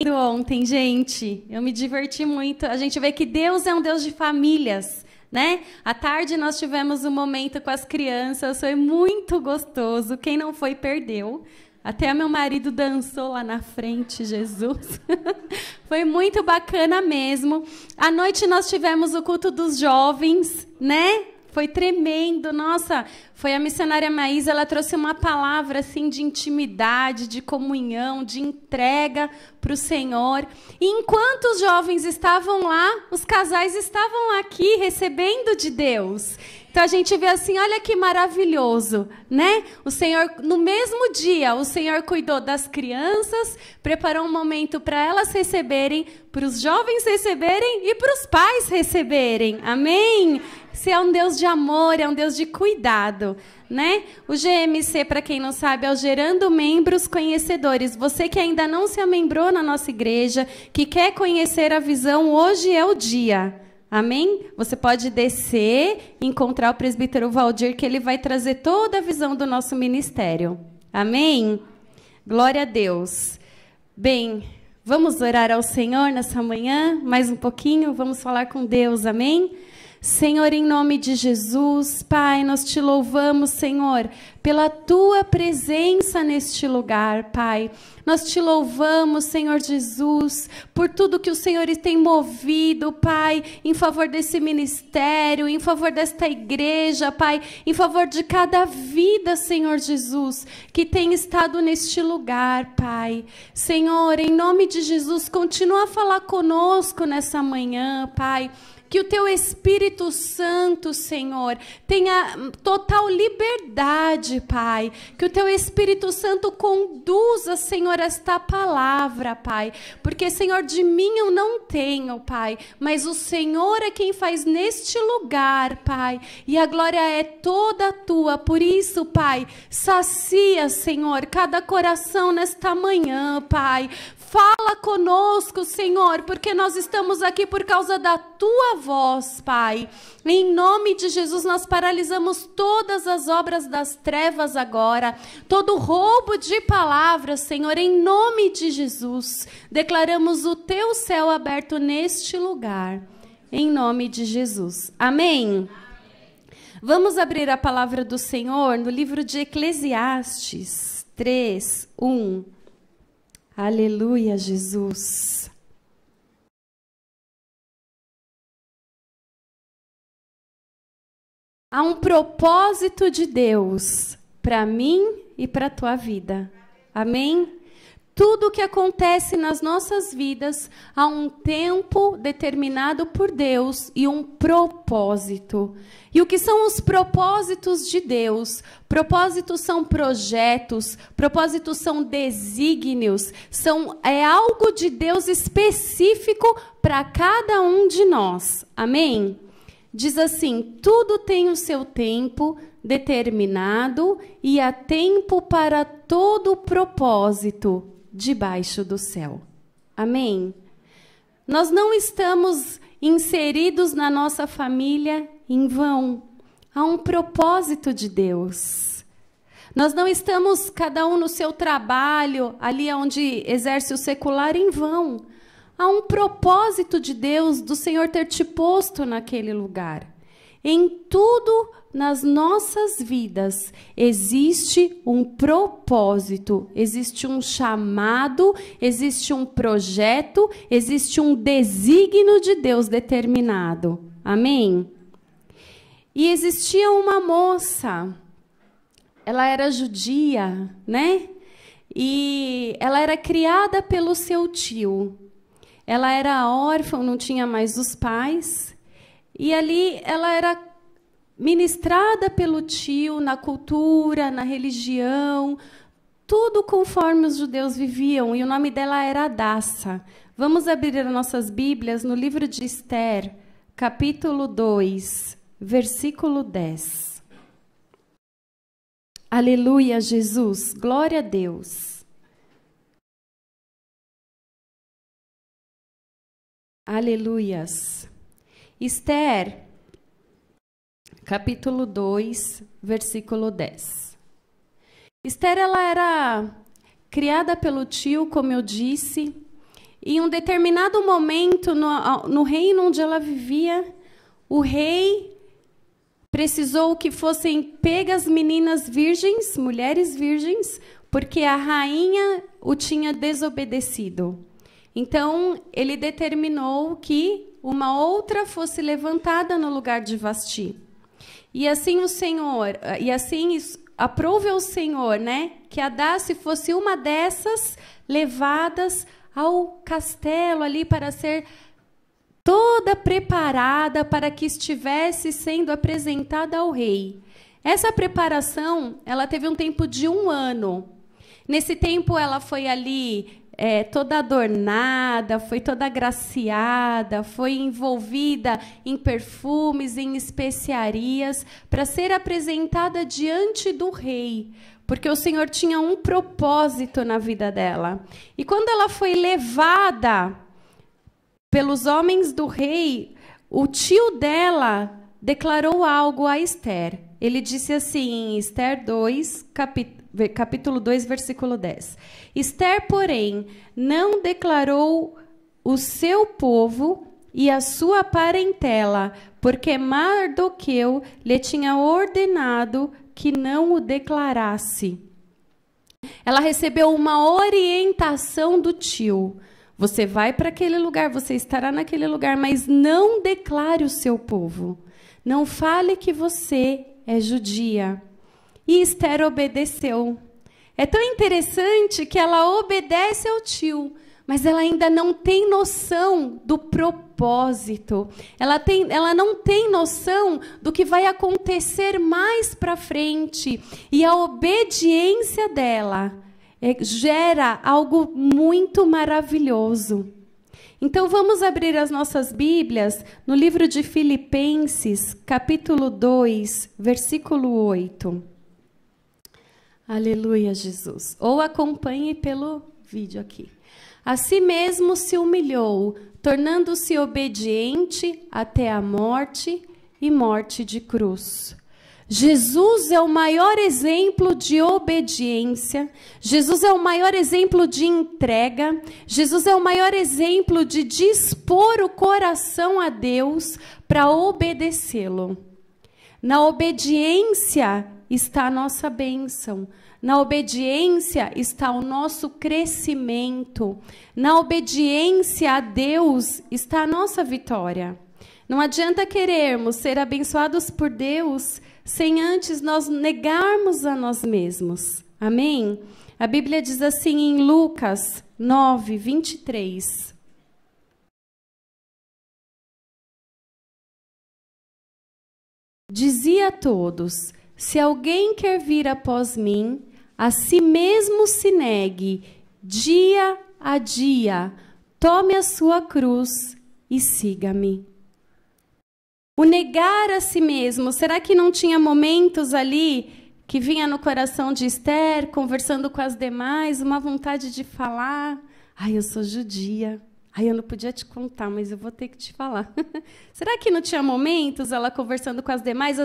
Ontem, gente, eu me diverti muito. A gente vê que Deus é um Deus de famílias, né? À tarde nós tivemos um momento com as crianças, foi muito gostoso. Quem não foi, perdeu. Até meu marido dançou lá na frente, Jesus. Foi muito bacana mesmo. À noite nós tivemos o culto dos jovens, né? Foi tremendo, nossa, foi a missionária Maísa, ela trouxe uma palavra assim de intimidade, de comunhão, de entrega para o Senhor. E enquanto os jovens estavam lá, os casais estavam aqui recebendo de Deus. Então a gente vê assim, olha que maravilhoso, né? O Senhor, no mesmo dia, o Senhor cuidou das crianças, preparou um momento para elas receberem, para os jovens receberem e para os pais receberem. Amém? Você é um Deus de amor, é um Deus de cuidado, né? O GMC, para quem não sabe, é o Gerando Membros Conhecedores. Você que ainda não se amembrou na nossa igreja, que quer conhecer a visão, hoje é o dia. Amém? Você pode descer e encontrar o presbítero Valdir, que ele vai trazer toda a visão do nosso ministério. Amém? Glória a Deus. Bem, vamos orar ao Senhor nessa manhã, mais um pouquinho, vamos falar com Deus, amém? Senhor, em nome de Jesus, Pai, nós te louvamos, Senhor, pela Tua presença neste lugar, Pai. Nós te louvamos, Senhor Jesus, por tudo que o Senhor tem movido, Pai, em favor desse ministério, em favor desta igreja, Pai, em favor de cada vida, Senhor Jesus, que tem estado neste lugar, Pai. Senhor, em nome de Jesus, continua a falar conosco nessa manhã, Pai. Que o Teu Espírito Santo, Senhor, tenha total liberdade, Pai. Que o Teu Espírito Santo conduza, Senhor, esta palavra, Pai. Porque, Senhor, de mim eu não tenho, Pai. Mas o Senhor é quem faz neste lugar, Pai. E a glória é toda Tua. Por isso, Pai, sacia, Senhor, cada coração nesta manhã, Pai. Fala conosco, Senhor, porque nós estamos aqui por causa da Tua voz, Pai. Em nome de Jesus, nós paralisamos todas as obras das trevas agora, todo roubo de palavras, Senhor, em nome de Jesus. Declaramos o Teu céu aberto neste lugar, em nome de Jesus. Amém? Vamos abrir a palavra do Senhor no livro de Eclesiastes 3:1. Aleluia, Jesus. Há um propósito de Deus para mim e para a tua vida. Amém? Tudo o que acontece nas nossas vidas há um tempo determinado por Deus e um propósito. E o que são os propósitos de Deus? Propósitos são projetos, propósitos são desígnios, é algo de Deus específico para cada um de nós. Amém? Diz assim, tudo tem o seu tempo determinado e há tempo para todo propósito debaixo do céu. Amém? Nós não estamos inseridos na nossa família em vão. Há um propósito de Deus. Nós não estamos cada um no seu trabalho, ali onde exerce o secular, em vão. Há um propósito de Deus, do Senhor ter te posto naquele lugar. Em tudo nas nossas vidas existe um propósito, existe um chamado, existe um projeto, existe um desígnio de Deus determinado. Amém? E existia uma moça, ela era judia, né? E ela era criada pelo seu tio. Ela era órfã, não tinha mais os pais. E ali ela era ministrada pelo tio na cultura, na religião, tudo conforme os judeus viviam. E o nome dela era Hadassa. Vamos abrir as nossas Bíblias no livro de Esther, capítulo 2, versículo 10. Aleluia, Jesus. Glória a Deus. Aleluias. Esther, capítulo 2, versículo 10. Esther, ela era criada pelo tio, como eu disse, em um determinado momento, no reino onde ela vivia, o rei precisou que fossem pegas meninas virgens, mulheres virgens, porque a rainha o tinha desobedecido. Então, ele determinou que uma outra fosse levantada no lugar de Vasti. E assim aprove ao Senhor, né, que Hadasse fosse uma dessas levadas ao castelo ali para ser toda preparada para que estivesse sendo apresentada ao rei. Essa preparação, ela teve um tempo de 1 ano. Nesse tempo, ela foi ali toda adornada, foi toda agraciada, foi envolvida em perfumes, em especiarias, para ser apresentada diante do rei, porque o Senhor tinha um propósito na vida dela. E quando ela foi levada pelos homens do rei, o tio dela declarou algo a Esther. Ele disse assim, em Esther 2, capítulo 2, versículo 10. Esther, porém, não declarou o seu povo e a sua parentela, porque Mardoqueu lhe tinha ordenado que não o declarasse. Ela recebeu uma orientação do tio. Você vai para aquele lugar, você estará naquele lugar, mas não declare o seu povo. Não fale que você é judia. E Esther obedeceu. É tão interessante que ela obedece ao tio, mas ela ainda não tem noção do propósito. Ela não tem noção do que vai acontecer mais para frente. E a obediência dela gera algo muito maravilhoso. Então, vamos abrir as nossas Bíblias no livro de Filipenses, capítulo 2, versículo 8. Aleluia, Jesus. Ou acompanhe pelo vídeo aqui. A si mesmo se humilhou, tornando-se obediente até a morte e morte de cruz. Jesus é o maior exemplo de obediência, Jesus é o maior exemplo de entrega, Jesus é o maior exemplo de dispor o coração a Deus para obedecê-lo. Na obediência está a nossa bênção, na obediência está o nosso crescimento, na obediência a Deus está a nossa vitória. Não adianta querermos ser abençoados por Deus sem antes nós negarmos a nós mesmos. Amém? A Bíblia diz assim em Lucas 9, 23. Dizia a todos: se alguém quer vir após mim, a si mesmo se negue, dia a dia, tome a sua cruz e siga-me. O negar a si mesmo, será que não tinha momentos ali que vinha no coração de Esther, conversando com as demais, uma vontade de falar? Ai, eu sou judia. Ai, eu não podia te contar, mas eu vou ter que te falar. Será que não tinha momentos ela conversando com as demais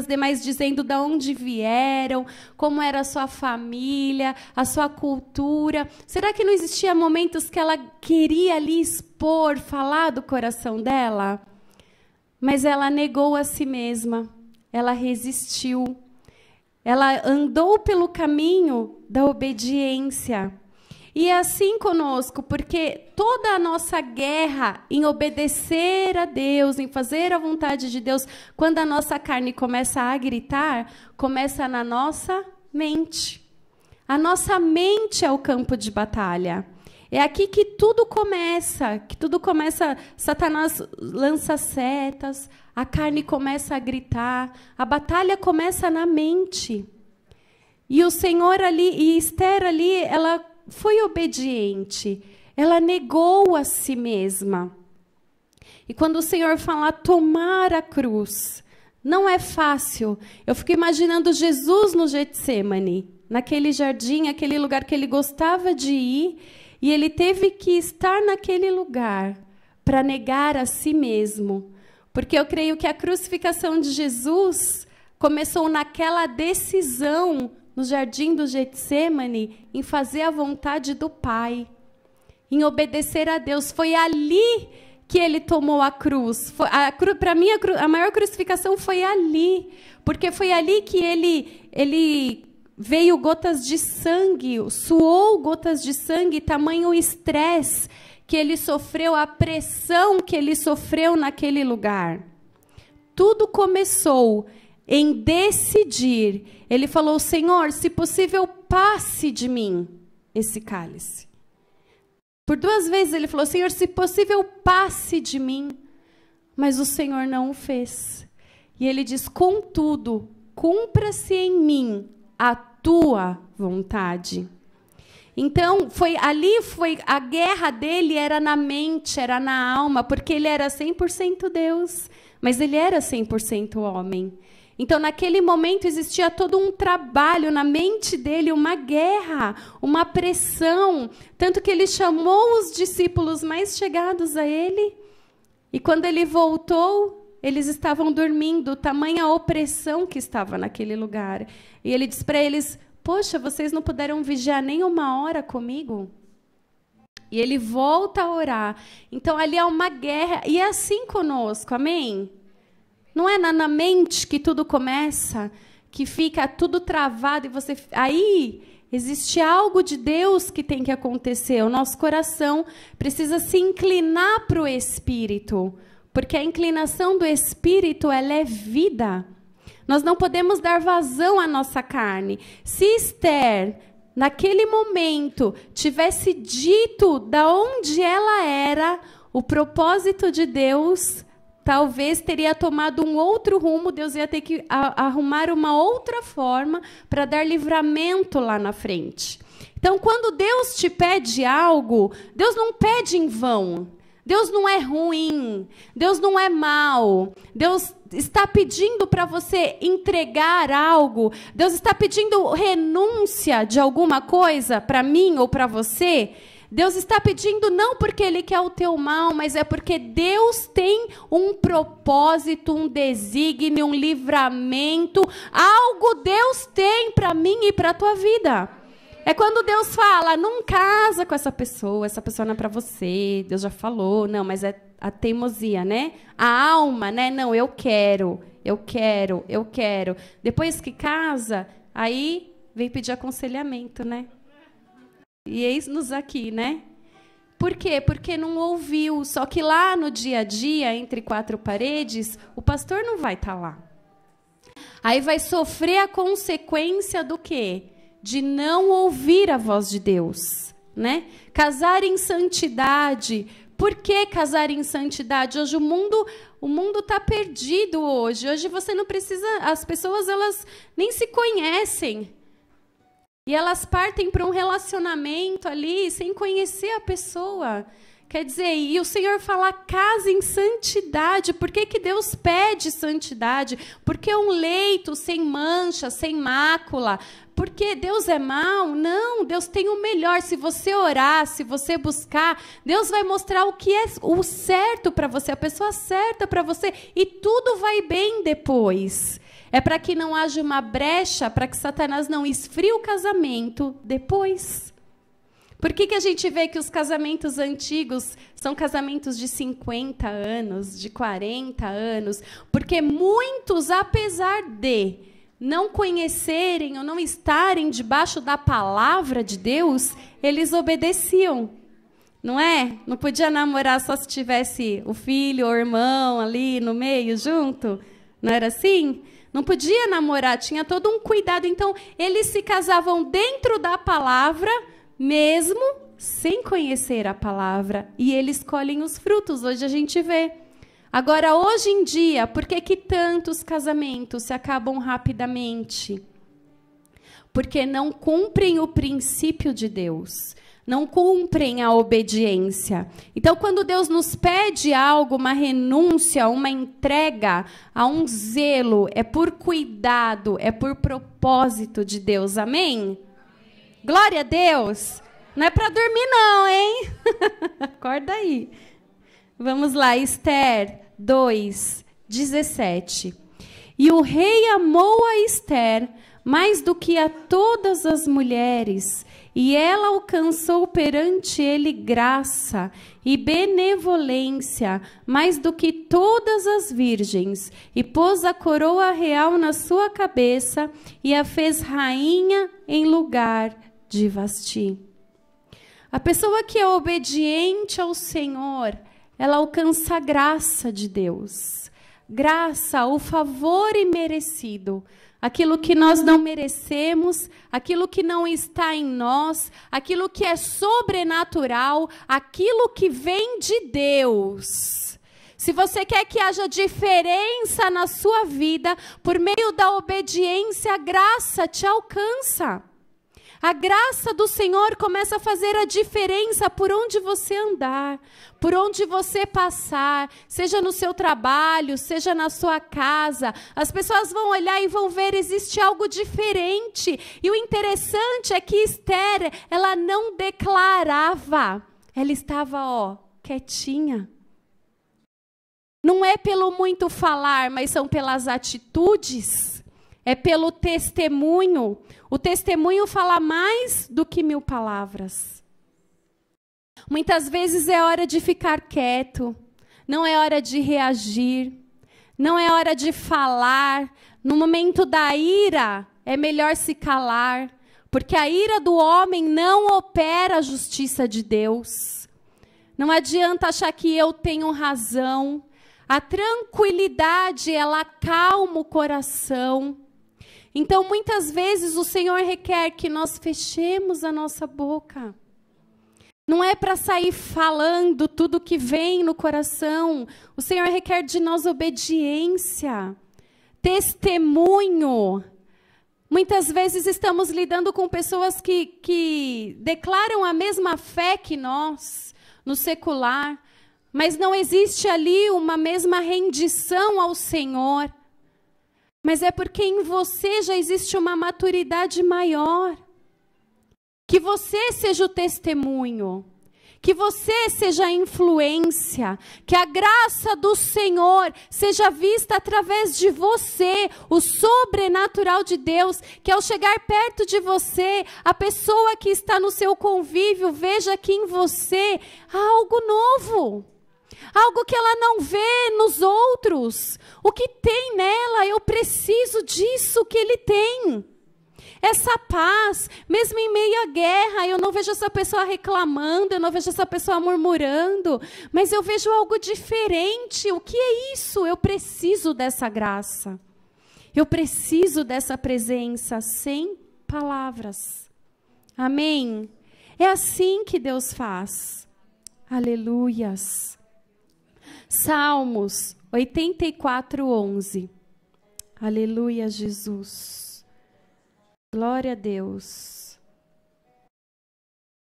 dizendo de onde vieram, como era a sua família, a sua cultura? Será que não existia momentos que ela queria ali expor, falar do coração dela? Mas ela negou a si mesma, ela resistiu, ela andou pelo caminho da obediência. E é assim conosco, porque toda a nossa guerra em obedecer a Deus, em fazer a vontade de Deus, quando a nossa carne começa a gritar, começa na nossa mente. A nossa mente é o campo de batalha. É aqui que tudo começa, Satanás lança setas, a carne começa a gritar, a batalha começa na mente. E o Senhor ali, e Esther ali, ela foi obediente, ela negou a si mesma. E quando o Senhor fala tomar a cruz, não é fácil. Eu fico imaginando Jesus no Getsemane, naquele jardim, aquele lugar que ele gostava de ir, e ele teve que estar naquele lugar para negar a si mesmo. Porque eu creio que a crucificação de Jesus começou naquela decisão no jardim do Getsemane em fazer a vontade do Pai. em obedecer a Deus. Foi ali que ele tomou a cruz. Para mim, a maior crucificação foi ali, porque foi ali que ele veio gotas de sangue, suou gotas de sangue, tamanho o estresse que ele sofreu, a pressão que ele sofreu naquele lugar. Tudo começou em decidir. Ele falou: Senhor, se possível, passe de mim esse cálice. Por 2 vezes ele falou: Senhor, se possível, passe de mim. Mas o Senhor não o fez. E ele diz: contudo, cumpra-se em mim a tua vontade. Então, a guerra dele era na mente, era na alma, porque ele era 100% Deus, mas ele era 100% homem. Então, naquele momento, existia todo um trabalho na mente dele, uma guerra, uma pressão, tanto que ele chamou os discípulos mais chegados a ele, e quando ele voltou, eles estavam dormindo, tamanha opressão que estava naquele lugar. E ele disse para eles: poxa, vocês não puderam vigiar nem 1 hora comigo? E ele volta a orar. Então, ali é uma guerra. E é assim conosco, amém? Não é na mente que tudo começa, que fica tudo travado. E você... Aí existe algo de Deus que tem que acontecer. O nosso coração precisa se inclinar para o Espírito. Porque a inclinação do Espírito, ela é vida. Nós não podemos dar vazão à nossa carne. Se Esther, naquele momento, tivesse dito da onde ela era, o propósito de Deus talvez teria tomado um outro rumo. Deus ia ter que arrumar uma outra forma para dar livramento lá na frente. Então, quando Deus te pede algo, Deus não pede em vão. Deus não é ruim, Deus não é mau, Deus está pedindo para você entregar algo, Deus está pedindo renúncia de alguma coisa para mim ou para você. Deus está pedindo não porque Ele quer o teu mal, mas é porque Deus tem um propósito, um desígnio, um livramento, algo Deus tem para mim e para a tua vida. É quando Deus fala: não casa com essa pessoa não é para você. Deus já falou, não, mas é a teimosia, né? A alma, né? Não, eu quero. Depois que casa, aí vem pedir aconselhamento, né? E eis-nos aqui, né? Por quê? Porque não ouviu. Só que lá no dia a dia, entre 4 paredes, o pastor não vai estar lá. Aí vai sofrer a consequência do quê? De não ouvir a voz de Deus, né? Casar em santidade. Por que casar em santidade? Hoje o mundo está perdido hoje. Hoje você não precisa... As pessoas, elas nem se conhecem. E elas partem para um relacionamento ali sem conhecer a pessoa. Quer dizer, e o Senhor fala: casa em santidade. Por que Deus pede santidade? Porque um leito sem mancha, sem mácula. Porque Deus é mau? Não, Deus tem o melhor. Se você orar, se você buscar, Deus vai mostrar o que é o certo para você, a pessoa certa para você, e tudo vai bem depois. É para que não haja uma brecha, para que Satanás não esfrie o casamento depois. Por que a gente vê que os casamentos antigos são casamentos de 50 anos, de 40 anos? Porque muitos, apesar de não conhecerem ou não estarem debaixo da palavra de Deus, eles obedeciam. Não é? Não podia namorar só se tivesse o filho ou o irmão ali no meio, junto? Não era assim? Não podia namorar, tinha todo um cuidado. Então, eles se casavam dentro da palavra, mesmo sem conhecer a palavra. E eles colhem os frutos, hoje a gente vê. Agora, hoje em dia, por que tantos casamentos se acabam rapidamente? Porque não cumprem o princípio de Deus. Não cumprem a obediência. Então, quando Deus nos pede algo, uma renúncia, uma entrega, a um zelo, é por cuidado, é por propósito de Deus. Amém? Glória a Deus. Não é para dormir não, hein? Acorda aí. Vamos lá, Esther 2:17. E o rei amou a Esther mais do que a todas as mulheres, e ela alcançou perante ele graça e benevolência, mais do que todas as virgens, e pôs a coroa real na sua cabeça, e a fez rainha em lugar de Vasti. A pessoa que é obediente ao Senhor, ela alcança a graça de Deus. Graça, o favor imerecido. Aquilo que nós não merecemos, aquilo que não está em nós, aquilo que é sobrenatural, aquilo que vem de Deus. Se você quer que haja diferença na sua vida, por meio da obediência, a graça te alcança. A graça do Senhor começa a fazer a diferença por onde você andar, por onde você passar, seja no seu trabalho, seja na sua casa. As pessoas vão olhar e vão ver, existe algo diferente. E o interessante é que Esther, ela não declarava, ela estava, quietinha. Não é pelo muito falar, mas são pelas atitudes, é pelo testemunho. O testemunho fala mais do que 1000 palavras. Muitas vezes é hora de ficar quieto, não é hora de reagir, não é hora de falar. No momento da ira, é melhor se calar, porque a ira do homem não opera a justiça de Deus. Não adianta achar que eu tenho razão. A tranquilidade, ela acalma o coração. Então, muitas vezes, o Senhor requer que nós fechemos a nossa boca. Não é para sair falando tudo que vem no coração. O Senhor requer de nós obediência, testemunho. Muitas vezes estamos lidando com pessoas que declaram a mesma fé que nós, no secular, mas não existe ali uma mesma rendição ao Senhor. Mas é porque em você já existe uma maturidade maior. Que você seja o testemunho. Que você seja a influência. Que a graça do Senhor seja vista através de você. O sobrenatural de Deus. Que ao chegar perto de você, a pessoa que está no seu convívio veja que em você há algo novo. Algo que ela não vê nos outros. O que tem nela, eu preciso disso que ele tem. Essa paz, mesmo em meio à guerra, eu não vejo essa pessoa reclamando, eu não vejo essa pessoa murmurando, mas eu vejo algo diferente. O que é isso? Eu preciso dessa graça. Eu preciso dessa presença sem palavras. Amém? É assim que Deus faz. Aleluias. Salmos 84:11. Aleluia, Jesus. Glória a Deus.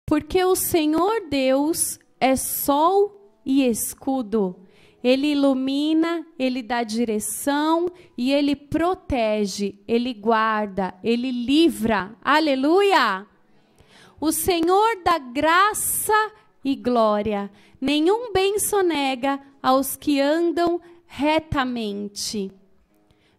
Porque o Senhor Deus é sol e escudo. Ele ilumina, Ele dá direção e Ele protege, Ele guarda, Ele livra. Aleluia! O Senhor dá graça e glória. Nenhum bem sonega aos que andam retamente.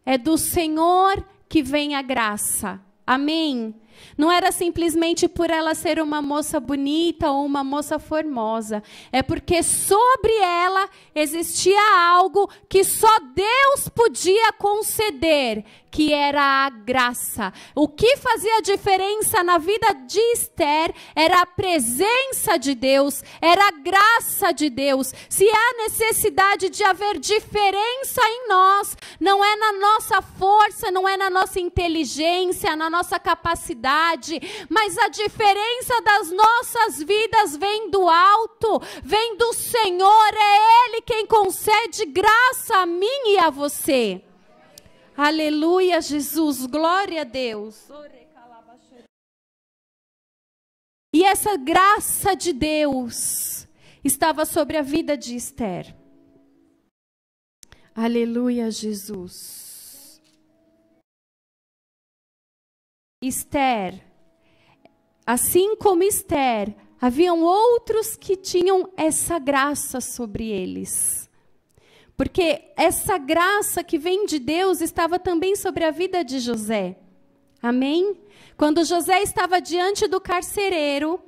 É do Senhor que vem a graça. Amém? Não era simplesmente por ela ser uma moça bonita ou uma moça formosa. É porque sobre ela existia algo que só Deus podia conceder, que era a graça. O que fazia diferença na vida de Esther era a presença de Deus, era a graça de Deus. Se há necessidade de haver diferença em nós, não é na nossa força, não é na nossa inteligência, na nossa capacidade, mas a diferença das nossas vidas vem do alto, vem do Senhor. É Ele quem concede graça a mim e a você. Aleluia, Jesus, glória a Deus. E essa graça de Deus estava sobre a vida de Esther. Aleluia, Jesus. Esther, assim como Esther, haviam outros que tinham essa graça sobre eles. Porque essa graça que vem de Deus estava também sobre a vida de José. Amém? Quando José estava diante do carcereiro,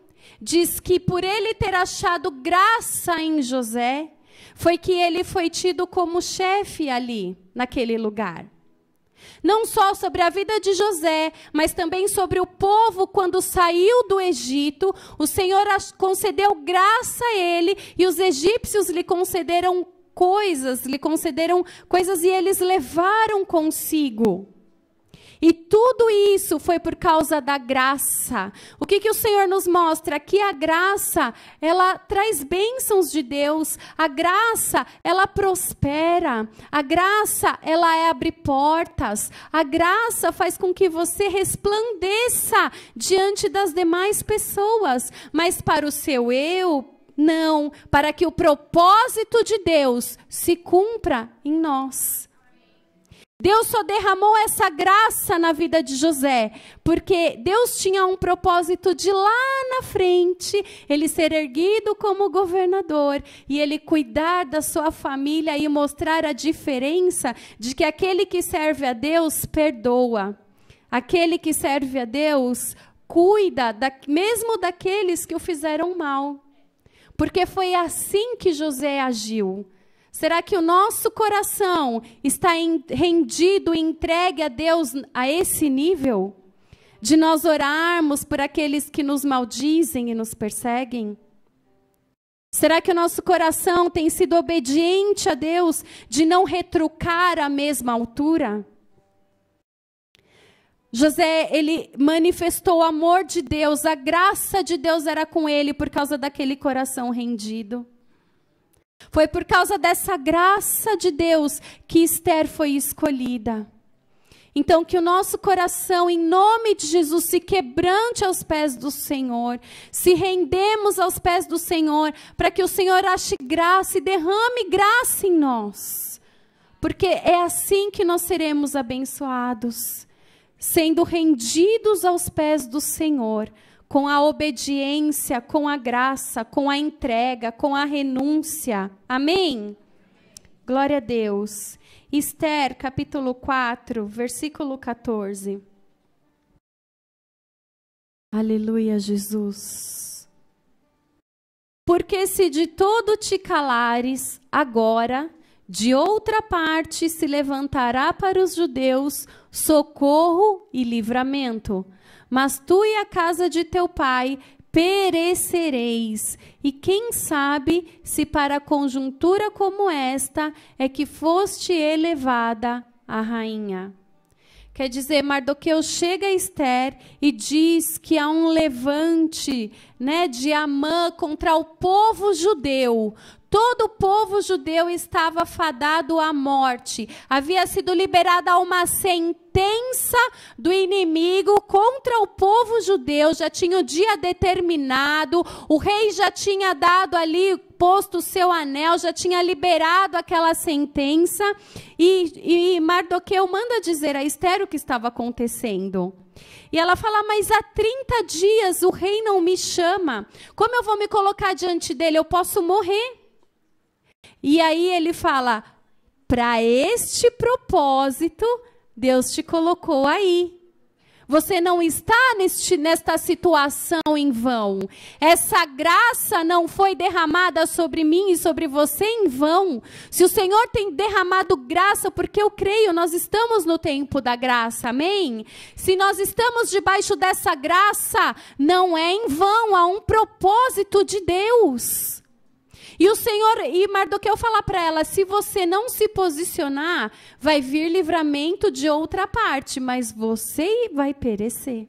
diz que por ele ter achado graça em José, foi que ele foi tido como chefe ali, naquele lugar. Não só sobre a vida de José, mas também sobre o povo quando saiu do Egito. O Senhor concedeu graça a ele e os egípcios lhe concederam coisas e eles levaram consigo. E tudo isso foi por causa da graça. O que o Senhor nos mostra? Que a graça, ela traz bênçãos de Deus. A graça, ela prospera. A graça, ela abre portas. A graça faz com que você resplandeça diante das demais pessoas. Mas para o seu eu, não. Para que o propósito de Deus se cumpra em nós. Deus só derramou essa graça na vida de José, porque Deus tinha um propósito de lá na frente, ele ser erguido como governador, e ele cuidar da sua família e mostrar a diferença de que aquele que serve a Deus perdoa. Aquele que serve a Deus cuida mesmo daqueles que o fizeram mal. Porque foi assim que José agiu. Será que o nosso coração está rendido e entregue a Deus a esse nível? De nós orarmos por aqueles que nos maldizem e nos perseguem? Será que o nosso coração tem sido obediente a Deus de não retrucar à mesma altura? José, ele manifestou o amor de Deus, a graça de Deus era com ele por causa daquele coração rendido. Foi por causa dessa graça de Deus que Esther foi escolhida. Então, que o nosso coração, em nome de Jesus, se quebrante aos pés do Senhor. Se rendemos aos pés do Senhor, para que o Senhor ache graça e derrame graça em nós. Porque é assim que nós seremos abençoados. Sendo rendidos aos pés do Senhor. Com a obediência, com a graça, com a entrega, com a renúncia. Amém? Glória a Deus. Esther, capítulo 4, versículo 14. Aleluia, Jesus. Porque se de todo te calares, agora, de outra parte se levantará para os judeus socorro e livramento. Mas tu e a casa de teu pai perecereis. E quem sabe se para conjuntura como esta é que foste elevada a rainha. Quer dizer, Mardoqueu chega a Esther e diz que há um levante, de Amã contra o povo judeu. Todo o povo judeu estava fadado à morte. Havia sido liberada uma sentença do inimigo contra o povo judeu. Já tinha o dia determinado. O rei já tinha dado ali, posto o seu anel, já tinha liberado aquela sentença. E Mardoqueu manda dizer a Esther o que estava acontecendo. E ela fala, mas há 30 dias o rei não me chama. Como eu vou me colocar diante dele? Eu posso morrer. E aí ele fala, para este propósito, Deus te colocou aí. Você não está nesta situação em vão. Essa graça não foi derramada sobre mim e sobre você em vão. Se o Senhor tem derramado graça, porque eu creio, nós estamos no tempo da graça, amém? Se nós estamos debaixo dessa graça, não é em vão, há um propósito de Deus. E o Senhor, e Mardoqueu fala para ela, se você não se posicionar, vai vir livramento de outra parte, mas você vai perecer.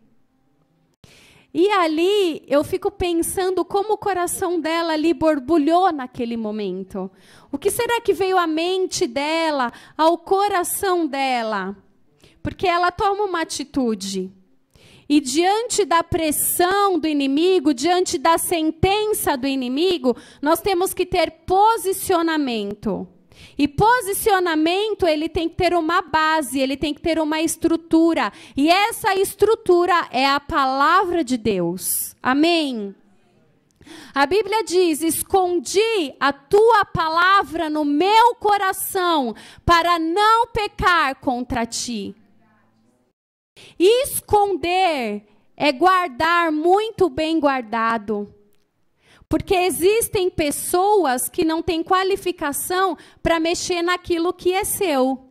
E ali, eu fico pensando como o coração dela ali borbulhou naquele momento. O que será que veio à mente dela, ao coração dela? Porque ela toma uma atitude. E diante da pressão do inimigo, diante da sentença do inimigo, nós temos que ter posicionamento. E posicionamento, ele tem que ter uma base, ele tem que ter uma estrutura. E essa estrutura é a palavra de Deus. Amém? A Bíblia diz, escondi a tua palavra no meu coração para não pecar contra ti. Esconder é guardar muito bem guardado. Porque existem pessoas que não têm qualificação para mexer naquilo que é seu.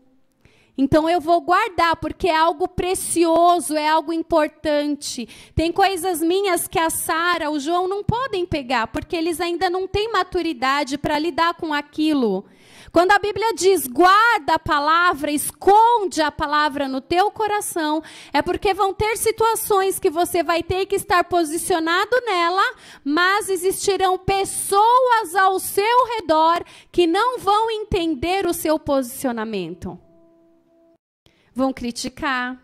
Então eu vou guardar, porque é algo precioso, é algo importante. Tem coisas minhas que a Sara, o João não podem pegar, porque eles ainda não têm maturidade para lidar com aquilo. Quando a Bíblia diz, guarda a palavra, esconde a palavra no teu coração, é porque vão ter situações que você vai ter que estar posicionado nela, mas existirão pessoas ao seu redor que não vão entender o seu posicionamento. Vão criticar,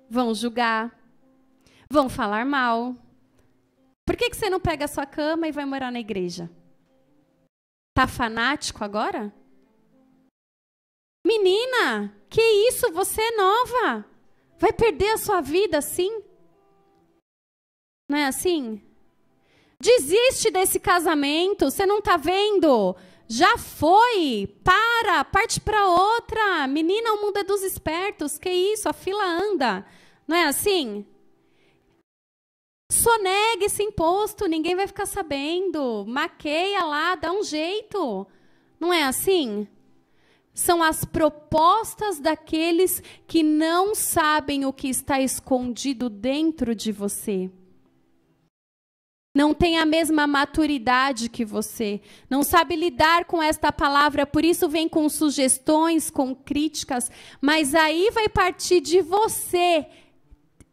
vão julgar, vão falar mal. Por que você não pega a sua cama e vai morar na igreja? Tá fanático agora? Menina, que isso? Você é nova. Vai perder a sua vida assim? Não é assim? Desiste desse casamento, você não tá vendo? Já foi, parte para outra. Menina, o mundo é dos espertos, que isso, a fila anda. Não é assim? Sonegue esse imposto, ninguém vai ficar sabendo. Maqueia lá, dá um jeito. Não é assim? São as propostas daqueles que não sabem o que está escondido dentro de você. Não tem a mesma maturidade que você, não sabe lidar com esta palavra, por isso vem com sugestões, com críticas, mas aí vai partir de você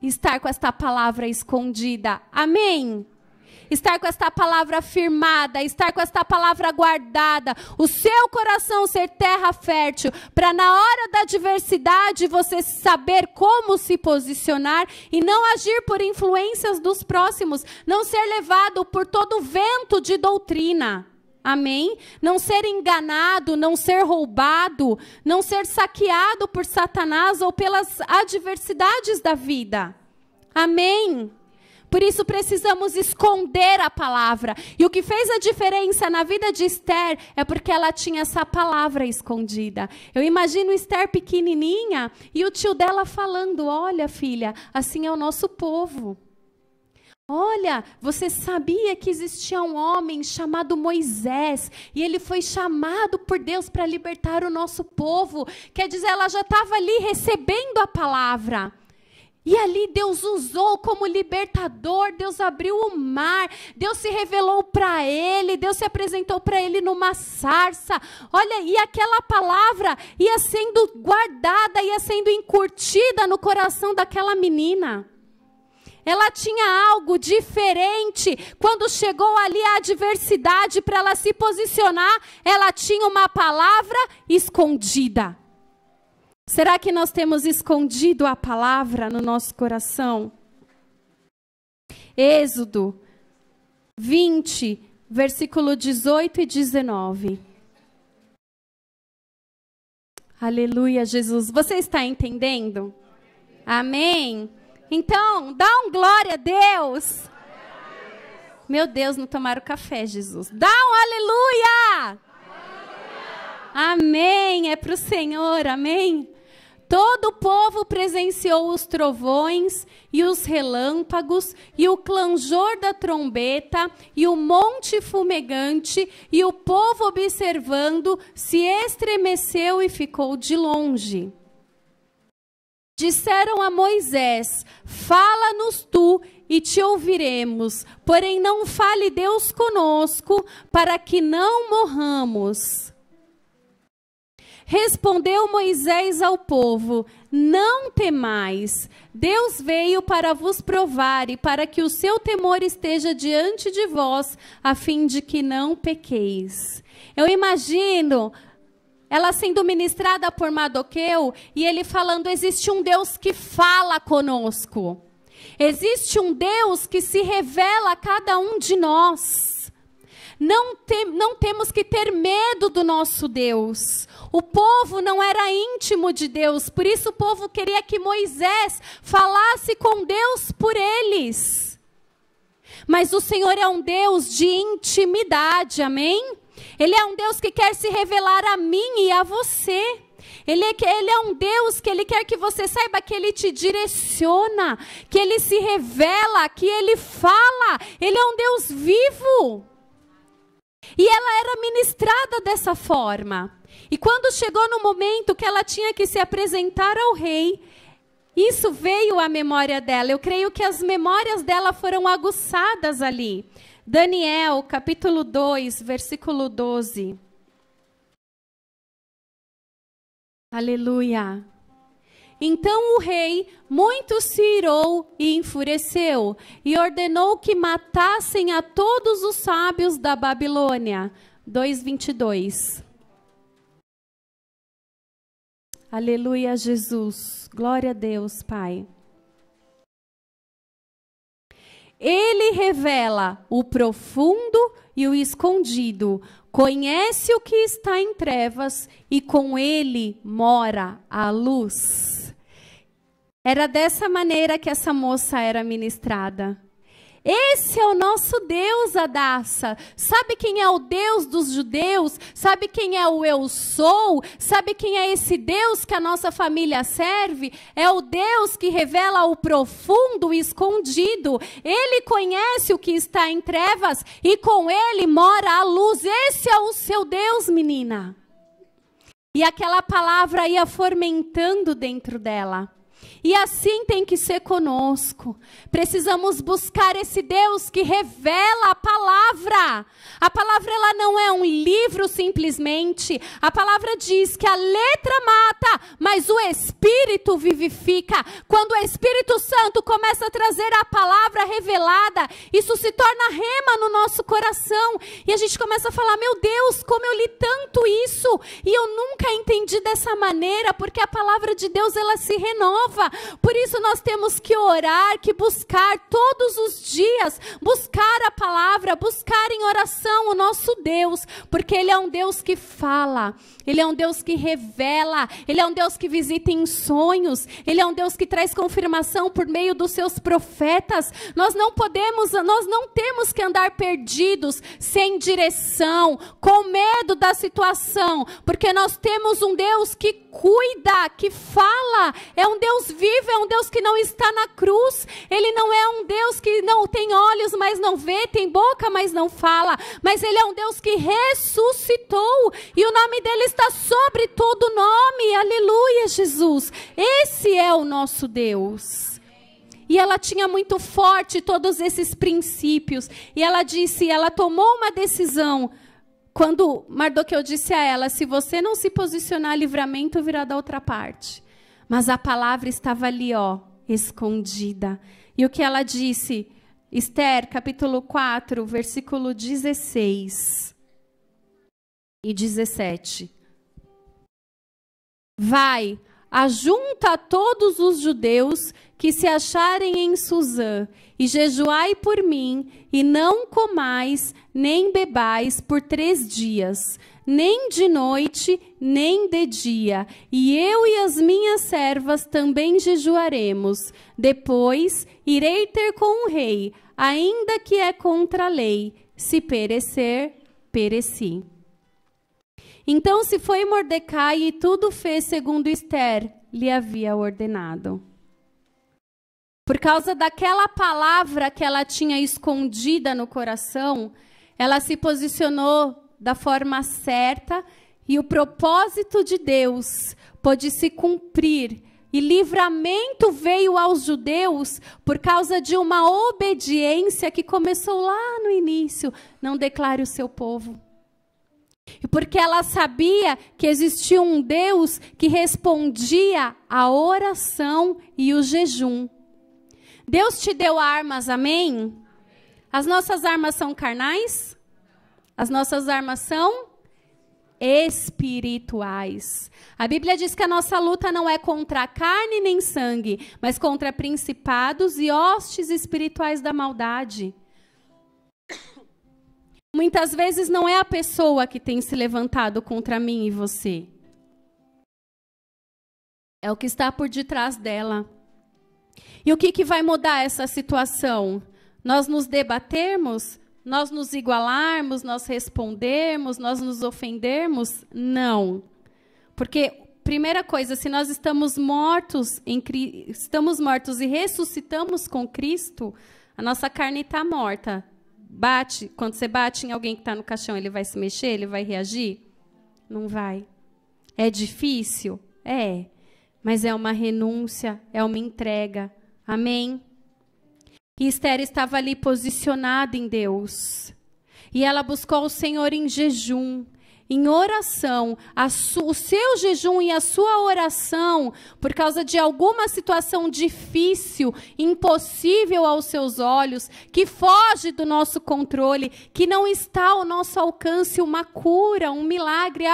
estar com esta palavra escondida. Amém? Estar com esta palavra firmada, estar com esta palavra guardada, o seu coração ser terra fértil, para na hora da adversidade você saber como se posicionar e não agir por influências dos próximos, não ser levado por todo vento de doutrina. Amém? Não ser enganado, não ser roubado, não ser saqueado por Satanás ou pelas adversidades da vida. Amém? Por isso precisamos esconder a palavra. E o que fez a diferença na vida de Esther é porque ela tinha essa palavra escondida. Eu imagino Esther pequenininha e o tio dela falando, olha filha, assim é o nosso povo. Olha, você sabia que existia um homem chamado Moisés e ele foi chamado por Deus para libertar o nosso povo. Quer dizer, ela já estava ali recebendo a palavra. E ali Deus usou como libertador, Deus abriu o mar, Deus se revelou para ele, Deus se apresentou para ele numa sarça. Olha, e aquela palavra ia sendo guardada, ia sendo encurtida no coração daquela menina. Ela tinha algo diferente. Quando chegou ali a adversidade para ela se posicionar, ela tinha uma palavra escondida. Será que nós temos escondido a palavra no nosso coração? Êxodo 20, versículo 18 e 19. Aleluia, Jesus. Você está entendendo? Amém? Então, dá um glória a Deus. Meu Deus, não tomaram café, Jesus. Dá um aleluia. Amém. É para o Senhor, amém? Todo o povo presenciou os trovões e os relâmpagos e o clangor da trombeta e o monte fumegante, e o povo observando se estremeceu e ficou de longe. Disseram a Moisés, fala-nos tu e te ouviremos, porém não fale Deus conosco para que não morramos. Respondeu Moisés ao povo, não temais, Deus veio para vos provar e para que o seu temor esteja diante de vós, a fim de que não pequeis. Eu imagino ela sendo ministrada por Mardoqueu e ele falando, existe um Deus que fala conosco. Existe um Deus que se revela a cada um de nós. Não temos que ter medo do nosso Deus. O povo não era íntimo de Deus, por isso o povo queria que Moisés falasse com Deus por eles. Mas o Senhor é um Deus de intimidade, amém? Ele é um Deus que quer se revelar a mim e a você. Ele é um Deus que Ele quer que você saiba que Ele te direciona, que Ele se revela, que Ele fala. Ele é um Deus vivo. E ela era ministrada dessa forma. E quando chegou no momento que ela tinha que se apresentar ao rei, isso veio à memória dela. Eu creio que as memórias dela foram aguçadas ali. Daniel, capítulo 2, versículo 12. Aleluia. Então o rei muito se irou e enfureceu, e ordenou que matassem a todos os sábios da Babilônia. 2:22. Aleluia, Jesus. Glória a Deus, Pai. Ele revela o profundo e o escondido, conhece o que está em trevas e com ele mora a luz. Era dessa maneira que essa moça era ministrada. Esse é o nosso Deus, Adassa. Sabe quem é o Deus dos judeus? Sabe quem é o eu sou? Sabe quem é esse Deus que a nossa família serve? É o Deus que revela o profundo e escondido. Ele conhece o que está em trevas e com ele mora a luz. Esse é o seu Deus, menina. E aquela palavra ia fomentando dentro dela. E assim tem que ser conosco. Precisamos buscar esse Deus que revela a palavra. A palavra, ela não é um livro simplesmente. A palavra diz que a letra mata, mas o Espírito vivifica. Quando o Espírito Santo começa a trazer a palavra revelada, isso se torna rema no nosso coração. E a gente começa a falar, meu Deus, como eu li tanto isso. E eu nunca entendi dessa maneira, porque a palavra de Deus, ela se renova. Por isso nós temos que orar, que buscar todos os dias, buscar a palavra, buscar em oração o nosso Deus, porque Ele é um Deus que fala, Ele é um Deus que revela, Ele é um Deus que visita em sonhos, Ele é um Deus que traz confirmação por meio dos seus profetas. Nós não temos que andar perdidos, sem direção, com medo da situação, porque nós temos um Deus que cuida, que fala, é um Deus vivo, é um Deus que não está na cruz. Ele não é um Deus que não tem olhos, mas não vê, tem boca, mas não fala, mas Ele é um Deus que ressuscitou, e o nome dEle está sobre todo nome. Aleluia, Jesus. Esse é o nosso Deus. E ela tinha muito forte todos esses princípios, e ela disse, ela tomou uma decisão. Quando Mardoqueu disse a ela, se você não se posicionar, livramento virá da outra parte. Mas a palavra estava ali, ó, escondida. E o que ela disse? Esther, capítulo 4, versículo 16 e 17. Vai, ajunta todos os judeus que se acharem em Suzã, e jejuai por mim, e não comais, nem bebais por 3 dias, nem de noite, nem de dia. E eu e as minhas servas também jejuaremos. Depois irei ter com o rei, ainda que é contra a lei. Se perecer, pereci. Então se foi Mordecai e tudo fez segundo Esther lhe havia ordenado. Por causa daquela palavra que ela tinha escondida no coração, ela se posicionou da forma certa e o propósito de Deus pôde se cumprir. E livramento veio aos judeus por causa de uma obediência que começou lá no início. Não declare o seu povo. E porque ela sabia que existia um Deus que respondia à oração e o jejum. Deus te deu armas, amém? As nossas armas são carnais? As nossas armas são espirituais. A Bíblia diz que a nossa luta não é contra a carne nem sangue, mas contra principados e hostes espirituais da maldade. Muitas vezes não é a pessoa que tem se levantado contra mim e você. É o que está por detrás dela. E o que vai mudar essa situação? Nós nos debatermos? Nós nos igualarmos? Nós respondermos? Nós nos ofendermos? Não. Porque primeira coisa, se nós estamos mortos e ressuscitamos com Cristo, a nossa carne está morta. Quando você bate em alguém que está no caixão, ele vai se mexer? Ele vai reagir? Não vai. É difícil? É. Mas é uma renúncia, é uma entrega. Amém? E Esther estava ali posicionada em Deus. E ela buscou o Senhor em jejum, em oração. O seu jejum e a sua oração, por causa de alguma situação difícil, impossível aos seus olhos, que foge do nosso controle, que não está ao nosso alcance, uma cura, um milagre,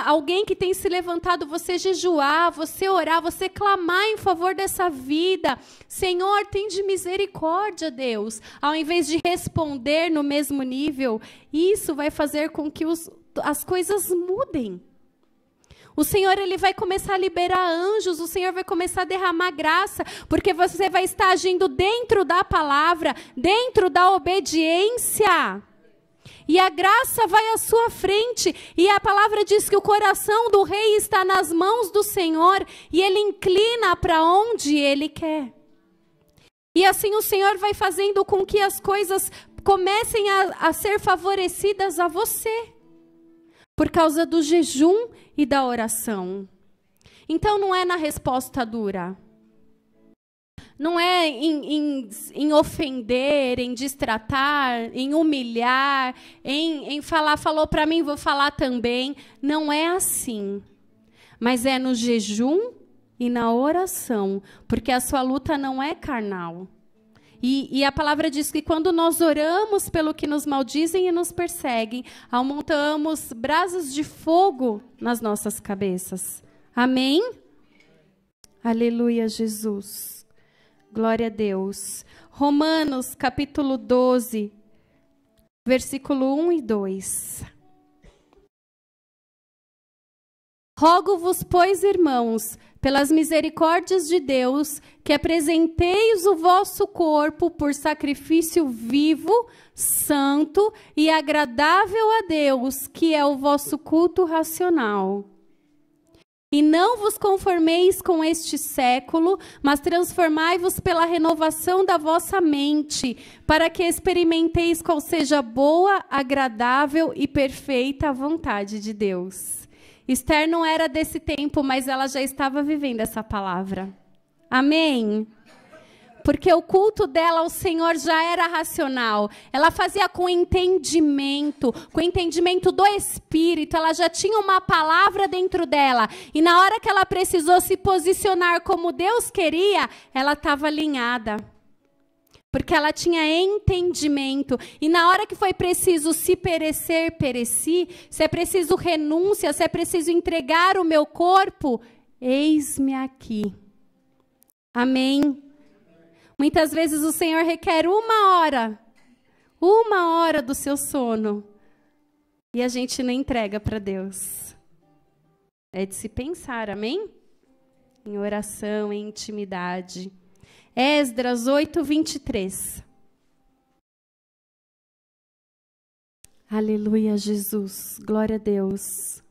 alguém que tem se levantado, você jejuar, você orar, você clamar em favor dessa vida. Senhor, tem de misericórdia, Deus. Ao invés de responder no mesmo nível, isso vai fazer com que as coisas mudem. O Senhor, ele vai começar a liberar anjos, o Senhor vai começar a derramar graça, porque você vai estar agindo dentro da palavra, dentro da obediência. E a graça vai à sua frente, e a palavra diz que o coração do rei está nas mãos do Senhor, e ele inclina para onde ele quer. E assim o Senhor vai fazendo com que as coisas comecem a ser favorecidas a você, por causa do jejum e da oração. Então não é na resposta dura. Não é em ofender, em destratar, em humilhar, em falar, falou para mim, vou falar também. Não é assim. Mas é no jejum e na oração, porque a sua luta não é carnal. E a palavra diz que quando nós oramos pelo que nos maldizem e nos perseguem, aumentamos brasas de fogo nas nossas cabeças. Amém? Aleluia, Jesus. Glória a Deus. Romanos, capítulo 12, versículo 1 e 2. Rogo-vos, pois, irmãos, pelas misericórdias de Deus, que apresenteis o vosso corpo por sacrifício vivo, santo e agradável a Deus, que é o vosso culto racional. E não vos conformeis com este século, mas transformai-vos pela renovação da vossa mente, para que experimenteis qual seja boa, agradável e perfeita a vontade de Deus. Esther não era desse tempo, mas ela já estava vivendo essa palavra. Amém? Porque o culto dela ao Senhor já era racional. Ela fazia com entendimento do Espírito. Ela já tinha uma palavra dentro dela. E na hora que ela precisou se posicionar como Deus queria, ela estava alinhada. Porque ela tinha entendimento. E na hora que foi preciso se perecer, pereci. Se é preciso renúncia, se é preciso entregar o meu corpo, eis-me aqui. Amém? Muitas vezes o Senhor requer uma hora do seu sono. E a gente não entrega para Deus. É de se pensar, amém? Em oração, em intimidade. Esdras 8:23. Aleluia, Jesus. Glória a Deus.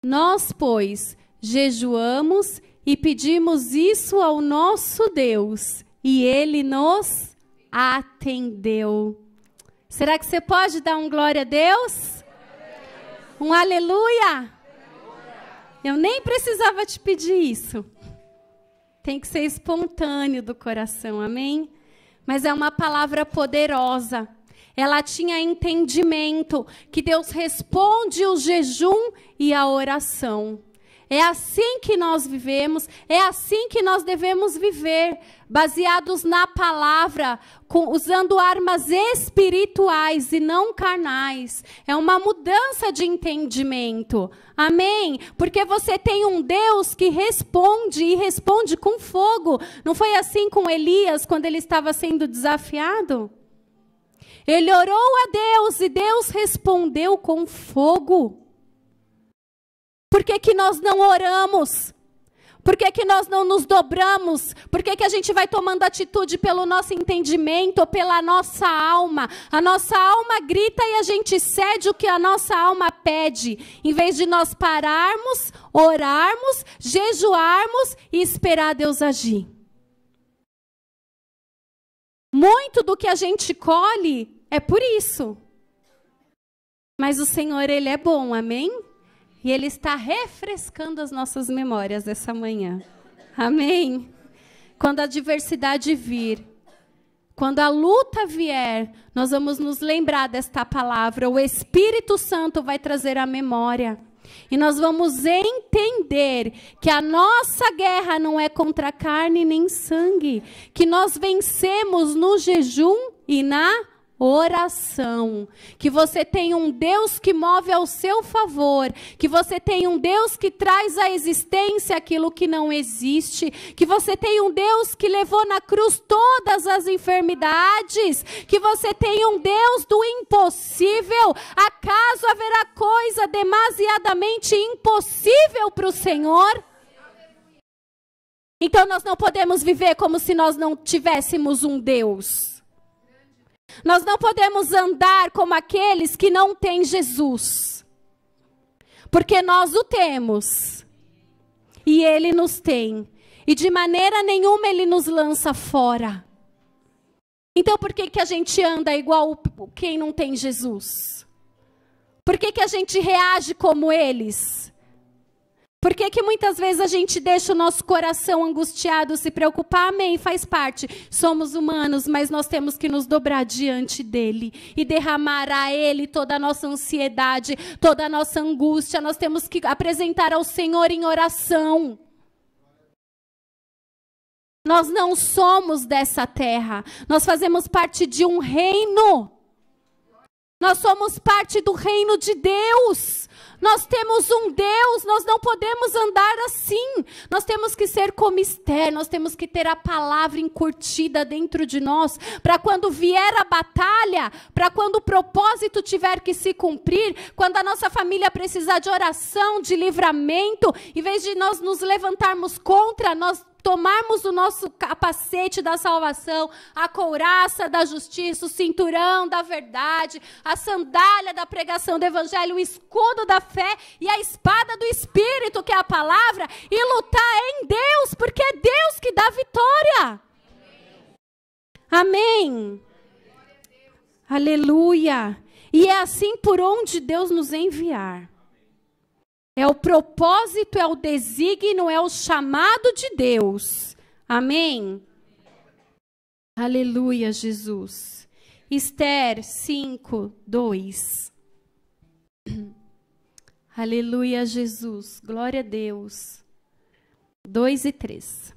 Nós, pois, jejuamos e pedimos isso ao nosso Deus, e Ele nos atendeu. Será que você pode dar um glória a Deus? Um aleluia? Eu nem precisava te pedir isso. Tem que ser espontâneo do coração, amém? Mas é uma palavra poderosa. Ela tinha entendimento que Deus responde o jejum e a oração. É assim que nós vivemos, é assim que nós devemos viver, baseados na palavra, usando armas espirituais e não carnais. É uma mudança de entendimento, amém? Porque você tem um Deus que responde e responde com fogo. Não foi assim com Elias quando ele estava sendo desafiado? Ele orou a Deus e Deus respondeu com fogo. Por que que nós não oramos? Por que que nós não nos dobramos? Por que que a gente vai tomando atitude pelo nosso entendimento ou pela nossa alma? A nossa alma grita e a gente cede o que a nossa alma pede. Em vez de nós pararmos, orarmos, jejuarmos e esperar Deus agir. Muito do que a gente colhe é por isso. Mas o Senhor, Ele é bom, amém? E Ele está refrescando as nossas memórias essa manhã. Amém? Quando a adversidade vir, quando a luta vier, nós vamos nos lembrar desta palavra. O Espírito Santo vai trazer a memória. E nós vamos entender que a nossa guerra não é contra carne nem sangue. Que nós vencemos no jejum e na oração, que você tem um Deus que move ao seu favor, que você tem um Deus que traz à existência aquilo que não existe, que você tem um Deus que levou na cruz todas as enfermidades, que você tem um Deus do impossível. Acaso haverá coisa demasiadamente impossível para o Senhor? Então nós não podemos viver como se nós não tivéssemos um Deus. Nós não podemos andar como aqueles que não têm Jesus. Porque nós o temos. E Ele nos tem. E de maneira nenhuma Ele nos lança fora. Então por que que a gente anda igual quem não tem Jesus? Por que que a gente reage como eles? Por que que muitas vezes a gente deixa o nosso coração angustiado, se preocupar? Amém, faz parte. Somos humanos, mas nós temos que nos dobrar diante dEle e derramar a Ele toda a nossa ansiedade, toda a nossa angústia. Nós temos que apresentar ao Senhor em oração. Nós não somos dessa terra. Nós fazemos parte de um reino. Nós somos parte do reino de Deus. Nós temos um Deus, nós não podemos andar assim. Nós temos que ser como Esther, nós temos que ter a palavra encurtida dentro de nós, para quando vier a batalha, para quando o propósito tiver que se cumprir, quando a nossa família precisar de oração, de livramento, em vez de nós nos levantarmos contra, nós tomarmos o nosso capacete da salvação, a couraça da justiça, o cinturão da verdade, a sandália da pregação do evangelho, o escudo da fé e a espada do Espírito, que é a palavra, e lutar em Deus, porque é Deus que dá vitória. Amém. Aleluia. E é assim por onde Deus nos enviar. É o propósito, é o desígnio, é o chamado de Deus. Amém? Aleluia, Jesus. Esther 5, 2. Aleluia, Jesus. Glória a Deus. 2 e 3.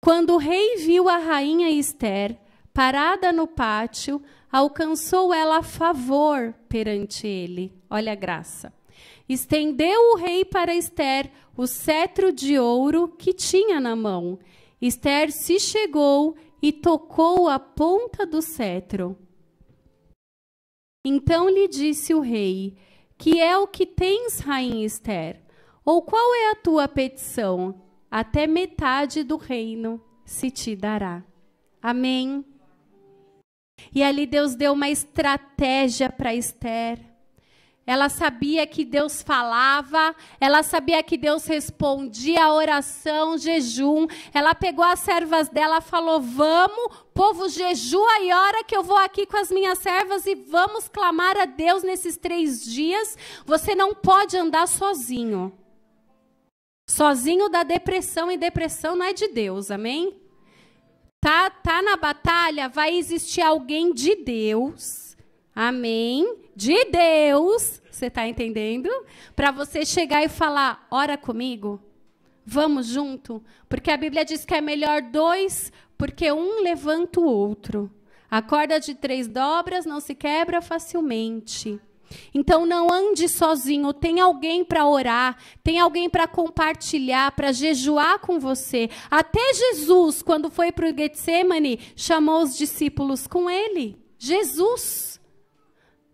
Quando o rei viu a rainha Esther parada no pátio, alcançou ela favor perante ele. Olha a graça. Estendeu o rei para Esther o cetro de ouro que tinha na mão. Esther se chegou e tocou a ponta do cetro. Então lhe disse o rei: que é o que tens, rainha Esther? Ou qual é a tua petição? Até metade do reino se te dará. Amém. E ali Deus deu uma estratégia para Esther. Ela sabia que Deus falava, ela sabia que Deus respondia a oração, jejum. Ela pegou as servas dela, falou: vamos, povo, jejua e ora que eu vou aqui com as minhas servas e vamos clamar a Deus nesses 3 dias. Você não pode andar sozinho. Sozinho dá depressão, e depressão não é de Deus, amém? Tá na batalha, vai existir alguém de Deus, amém? De Deus, você está entendendo? Para você chegar e falar: ora comigo, vamos junto, porque a Bíblia diz que é melhor 2, porque um levanta o outro. A corda de 3 dobras não se quebra facilmente. Então não ande sozinho, tem alguém para orar, tem alguém para compartilhar, para jejuar com você. Até Jesus, quando foi para o Getsemane, chamou os discípulos com ele. Jesus.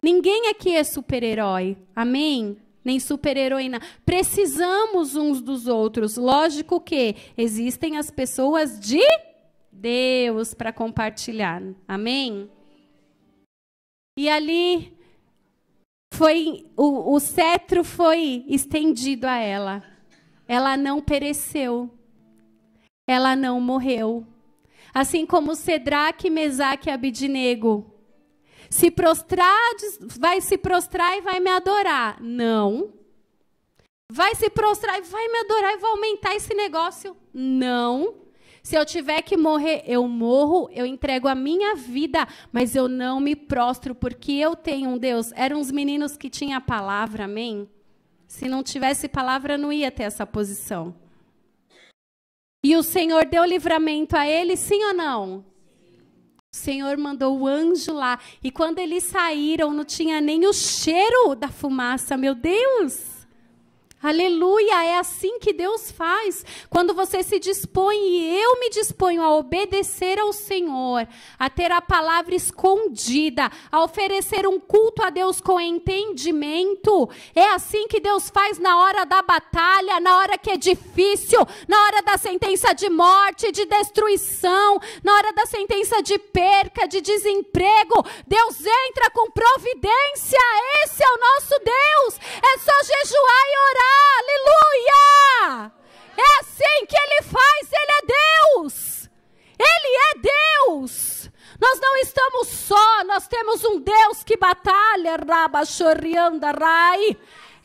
Ninguém aqui é super-herói, amém? nem super-heroína. Precisamos uns dos outros. Lógico que existem as pessoas de Deus para compartilhar. Amém? E ali o cetro foi estendido a ela. Ela não pereceu. Ela não morreu. Assim como Cedraque, Mesaque e Abidnego. Vai se prostrar e vai me adorar. Não. Vai se prostrar e vai me adorar e vai aumentar esse negócio. Não. Se eu tiver que morrer, eu morro, eu entrego a minha vida, mas eu não me prostro, porque eu tenho um Deus. Eram os meninos que tinham a palavra, amém? Se não tivesse palavra, não ia ter essa posição. E o Senhor deu livramento a eles, sim ou não? O Senhor mandou o anjo lá. E quando eles saíram, não tinha nem o cheiro da fumaça. Meu Deus! Aleluia! É assim que Deus faz. Quando você se dispõe, e eu me disponho a obedecer ao Senhor, a ter a palavra escondida, a oferecer um culto a Deus com entendimento. É assim que Deus faz na hora da batalha, na hora que é difícil, na hora da sentença de morte, de destruição, na hora da sentença de perca, de desemprego. Deus entra com providência. Esse é o nosso Deus. É só jejuar e orar. Aleluia! É assim que Ele faz, Ele é Deus! Ele é Deus! Nós não estamos só, nós temos um Deus que batalha,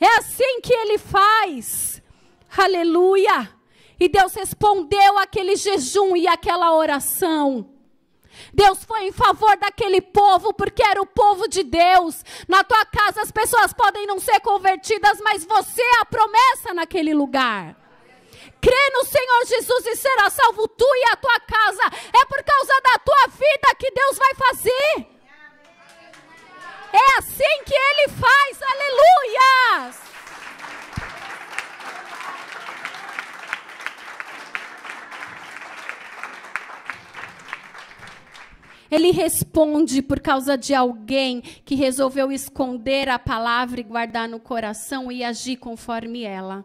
é assim que Ele faz, aleluia! E Deus respondeu aquele jejum e aquela oração. Deus foi em favor daquele povo, porque era o povo de Deus. Na tua casa as pessoas podem não ser convertidas, mas você é a promessa naquele lugar. Crê no Senhor Jesus e será salvo tu e a tua casa. É por causa da tua vida que Deus vai fazer. É assim que Ele faz, aleluia! Ele responde por causa de alguém que resolveu esconder a palavra e guardar no coração e agir conforme ela.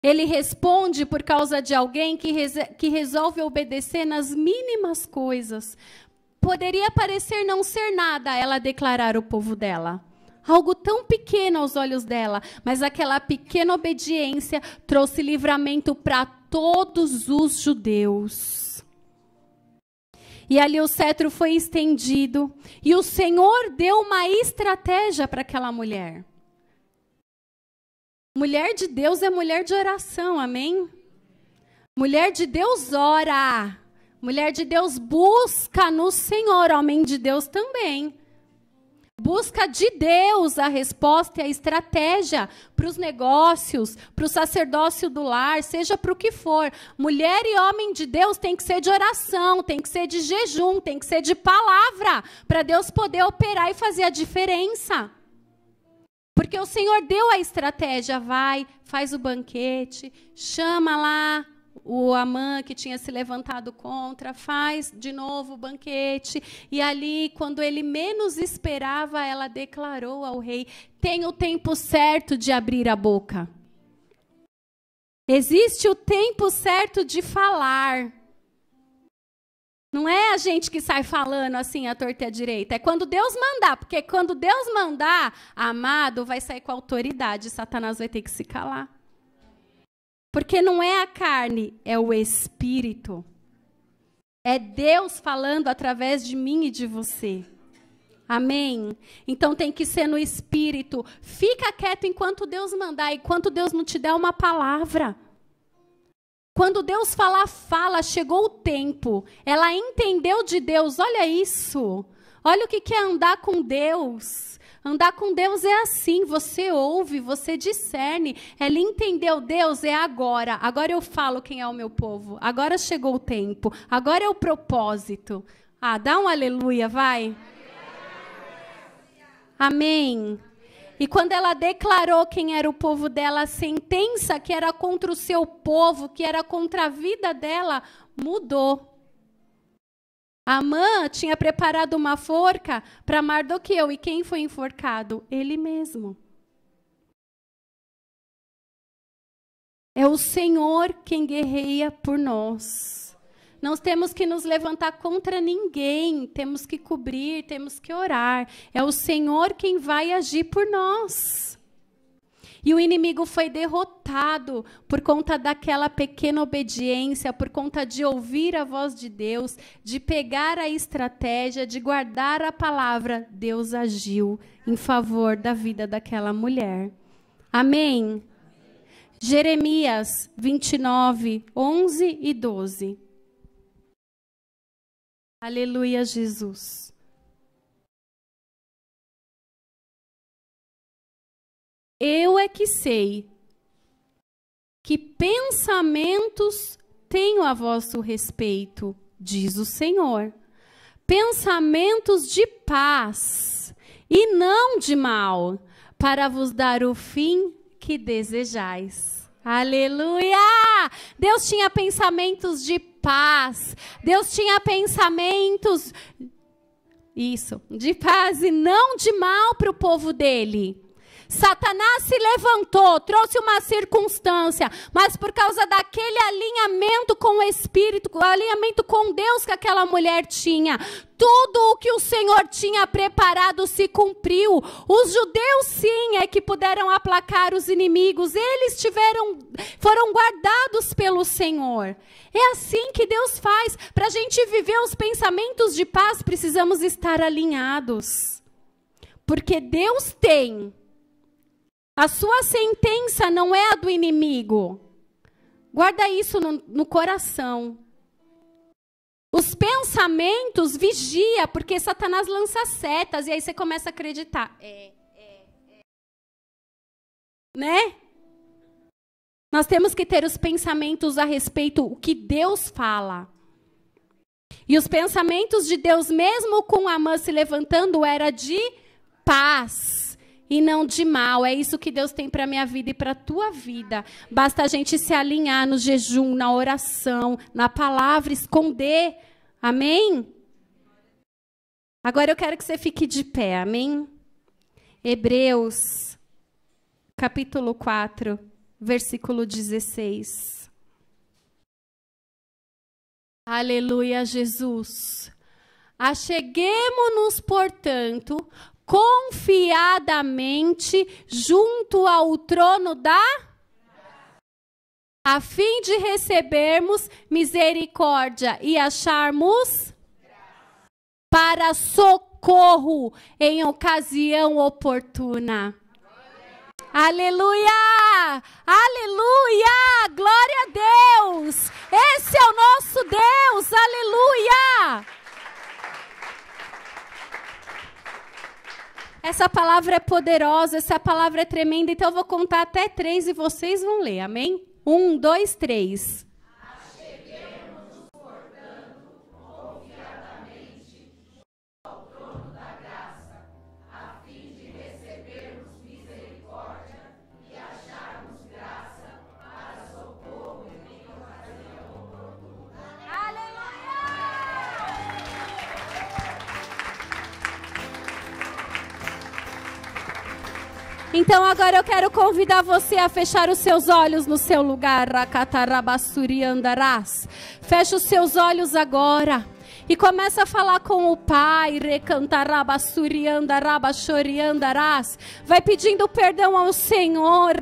Ele responde por causa de alguém que resolve obedecer nas mínimas coisas. Poderia parecer não ser nada ela declarar o povo dela. Algo tão pequeno aos olhos dela, mas aquela pequena obediência trouxe livramento para todos os judeus. E ali o cetro foi estendido. E o Senhor deu uma estratégia para aquela mulher. Mulher de Deus é mulher de oração, amém? Mulher de Deus ora. Mulher de Deus busca no Senhor. Homem de Deus também. Busca de Deus a resposta e a estratégia para os negócios, para o sacerdócio do lar, seja para o que for. Mulher e homem de Deus tem que ser de oração, tem que ser de jejum, tem que ser de palavra, para Deus poder operar e fazer a diferença. Porque o Senhor deu a estratégia, vai, faz o banquete, chama lá o Amã que tinha se levantado contra, faz de novo o banquete. E ali, quando ele menos esperava, ela declarou ao rei: tem o tempo certo de abrir a boca. Existe o tempo certo de falar. Não é a gente que sai falando assim, à torta e à direita. É quando Deus mandar. Porque quando Deus mandar, amado, vai sair com autoridade. Satanás vai ter que se calar. Porque não é a carne, é o Espírito. É Deus falando através de mim e de você. Amém? Então tem que ser no Espírito. Fica quieto enquanto Deus mandar. Enquanto Deus não te der uma palavra. Quando Deus falar, fala. Chegou o tempo. Ela entendeu de Deus. Olha isso. Olha o que é andar com Deus. Andar com Deus é assim, você ouve, você discerne. Ela entendeu, Deus é agora. Agora eu falo quem é o meu povo. Agora chegou o tempo. Agora é o propósito. Ah, dá um aleluia, vai. Amém. E quando ela declarou quem era o povo dela, a sentença que era contra o seu povo, que era contra a vida dela, mudou. Amã tinha preparado uma forca para Mardoqueu. E quem foi enforcado? Ele mesmo. É o Senhor quem guerreia por nós. Não temos que nos levantar contra ninguém, temos que cobrir, temos que orar. É o Senhor quem vai agir por nós. E o inimigo foi derrotado por conta daquela pequena obediência, por conta de ouvir a voz de Deus, de pegar a estratégia, de guardar a palavra. Deus agiu em favor da vida daquela mulher. Amém? Jeremias 29, 11 e 12. Aleluia, Jesus. Eu é que sei que pensamentos tenho a vosso respeito, diz o Senhor. Pensamentos de paz e não de mal, para vos dar o fim que desejais. Aleluia! Deus tinha pensamentos de paz. Deus tinha pensamentos de paz e não de mal para o povo dele. Satanás se levantou, trouxe uma circunstância, mas por causa daquele alinhamento com o Espírito, o alinhamento com Deus que aquela mulher tinha, tudo o que o Senhor tinha preparado se cumpriu. Os judeus sim é que puderam aplacar os inimigos, eles foram guardados pelo Senhor. É assim que Deus faz. Para a gente viver os pensamentos de paz, precisamos estar alinhados, porque Deus tem. A sua sentença não é a do inimigo. Guarda isso no coração. Os pensamentos, vigia, porque Satanás lança setas e aí você começa a acreditar. Né? Nós temos que ter os pensamentos a respeito do que Deus fala. E os pensamentos de Deus, mesmo com Amã se levantando, era de paz. E não de mal. É isso que Deus tem para a minha vida e para a tua vida. Basta a gente se alinhar no jejum, na oração, na palavra, esconder. Amém? Agora eu quero que você fique de pé. Amém? Hebreus, capítulo 4, versículo 16. Aleluia, Jesus. Acheguemo-nos, portanto, confiadamente junto ao trono a fim de recebermos misericórdia e acharmos para socorro em ocasião oportuna. Aleluia! Aleluia! Glória a Deus! Esse é o nosso Deus! Aleluia! Essa palavra é poderosa, essa palavra é tremenda, então eu vou contar até 3 e vocês vão ler, amém? 1, 2, 3. Acheguemo-nos, portanto, confiadamente ao trono da graça, a fim de recebermos misericórdia e acharmos graça para socorro em ocasião oportuna. Aleluia! Então agora eu quero convidar você a fechar os seus olhos no seu lugar. Fecha os seus olhos agora. E começa a falar com o Pai. Vai pedindo perdão ao Senhor.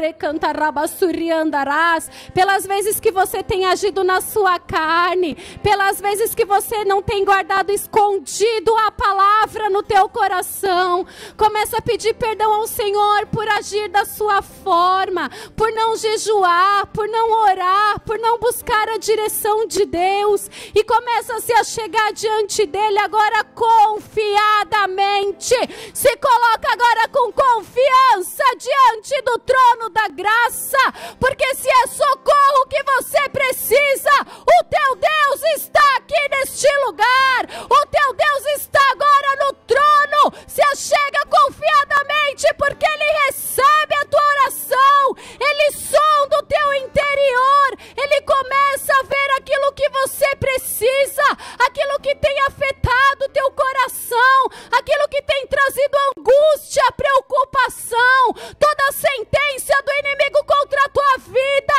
Pelas vezes que você tem agido na sua carne. Pelas vezes que você não tem guardado escondido a palavra no teu coração. Começa a pedir perdão ao Senhor por agir da sua forma. Por não jejuar, por não orar, por não buscar a direção de Deus. E começa a se achegar diante dele agora confiadamente. Se coloca agora com confiança diante do trono da graça, porque se é socorro que você precisa, o teu Deus está aqui neste lugar. O teu Deus está agora no trono. Se achega confiadamente, porque ele recebe a tua oração. Ele sonda o teu interior. Ele começa a ver aquilo que você precisa, aquilo que tem afetado o teu coração, aquilo que tem trazido angústia, preocupação, toda a sentença do inimigo contra a tua vida,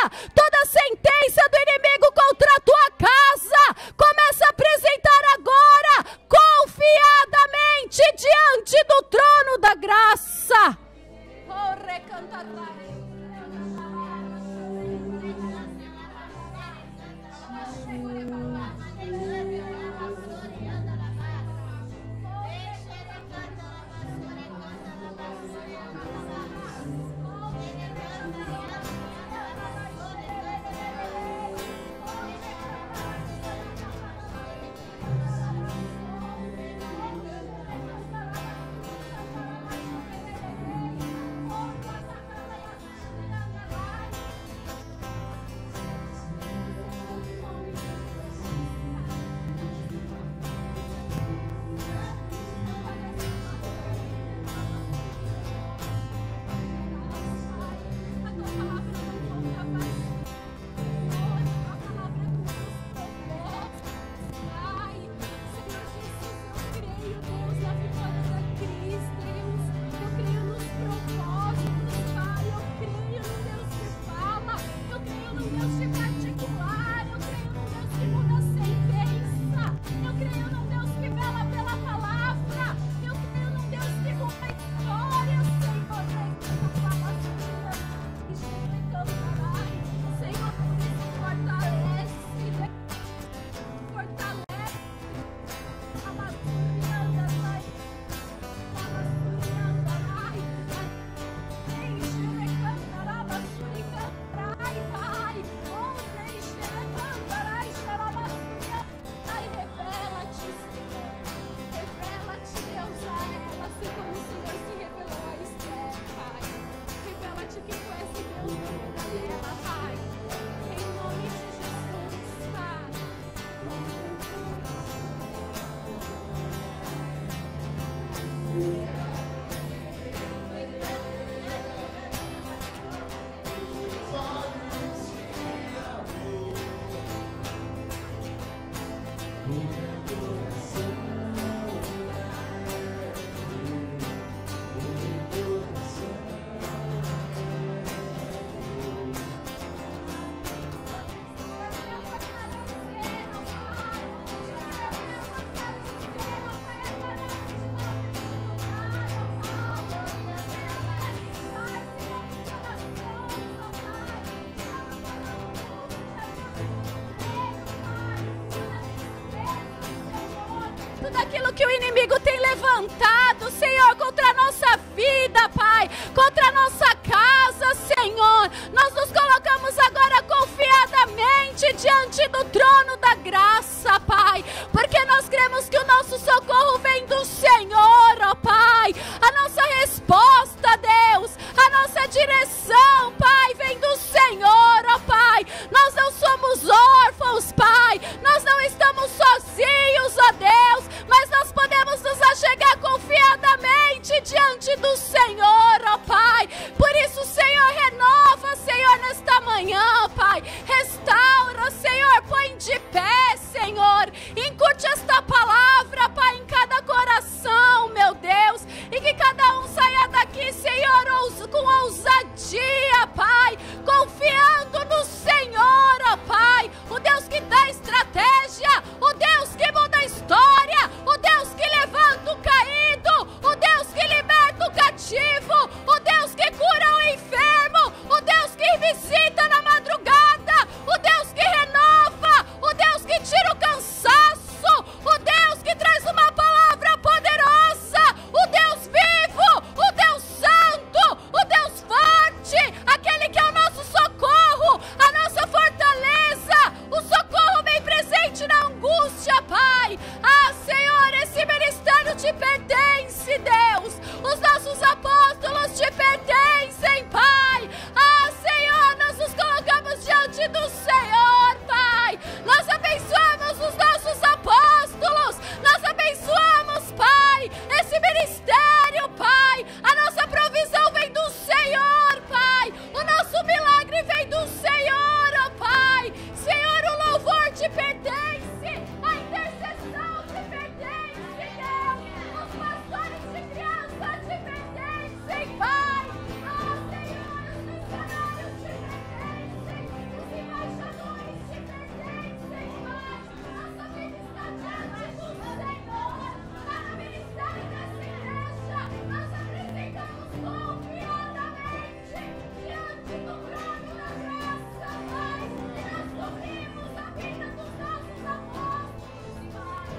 daquilo que o inimigo tem levantado, Senhor, contra a nossa vida, Pai, contra a nossa casa, Senhor. Nós nos colocamos agora confiadamente diante do trono da graça, Pai, porque nós cremos que o nosso socorro vem do Senhor, ó Pai. A nossa resposta, Deus, a nossa direção, Pai, vem do Senhor, ó Pai. Nós não somos órfãos, Pai, nós não estamos sozinhos, ó Deus, mas nós podemos nos achegar confiadamente diante do Senhor, ó Pai. Por isso, Senhor, renova, Senhor, nesta manhã, Pai. Restaura, Senhor, põe de pé, Senhor. Encurte esta palavra, Pai, em cada coração, meu Deus. E que cada um saia daqui, Senhor, com ousadia, Pai. Confiando no Senhor, ó Pai. O Deus que dá estratégia, o Deus que muda a história, o Deus que levanta o caído, o Deus que liberta o cativo, o Deus que cura o enfermo, o Deus que visita na madrugada, o Deus que renova, o Deus que tira o cansaço, o Deus que traz uma palavra poderosa, o Deus vivo, o Deus santo, o Deus forte, aquele que é o nosso socorro, a nossa fortaleza, o socorro bem presente na angústia, Pai. Ah, Senhor, esse ministério te pertence, Deus. Os nossos apóstolos te pertencem, Pai. Ah, Senhor, nós nos colocamos diante do Senhor, Pai. Nós abençoamos os nossos apóstolos. Nós abençoamos, Pai, esse ministério, Pai. A nossa provisão vem do Senhor, Pai. O nosso milagre vem do Senhor, ó Pai. Senhor, o louvor te pertence. A intercessão te pertence, Deus. Os pastores de criança te pertencem, Pai. Ah, Senhor, os missionários te pertencem. Os embaixadores te pertencem, Pai. Nossa vida está diante do Senhor. Para o ministério dessa igreja, nós apresentamos confiadamente diante do trono da graça, Pai. E nós cobrimos a vida dos nossos apóstolos, Pai.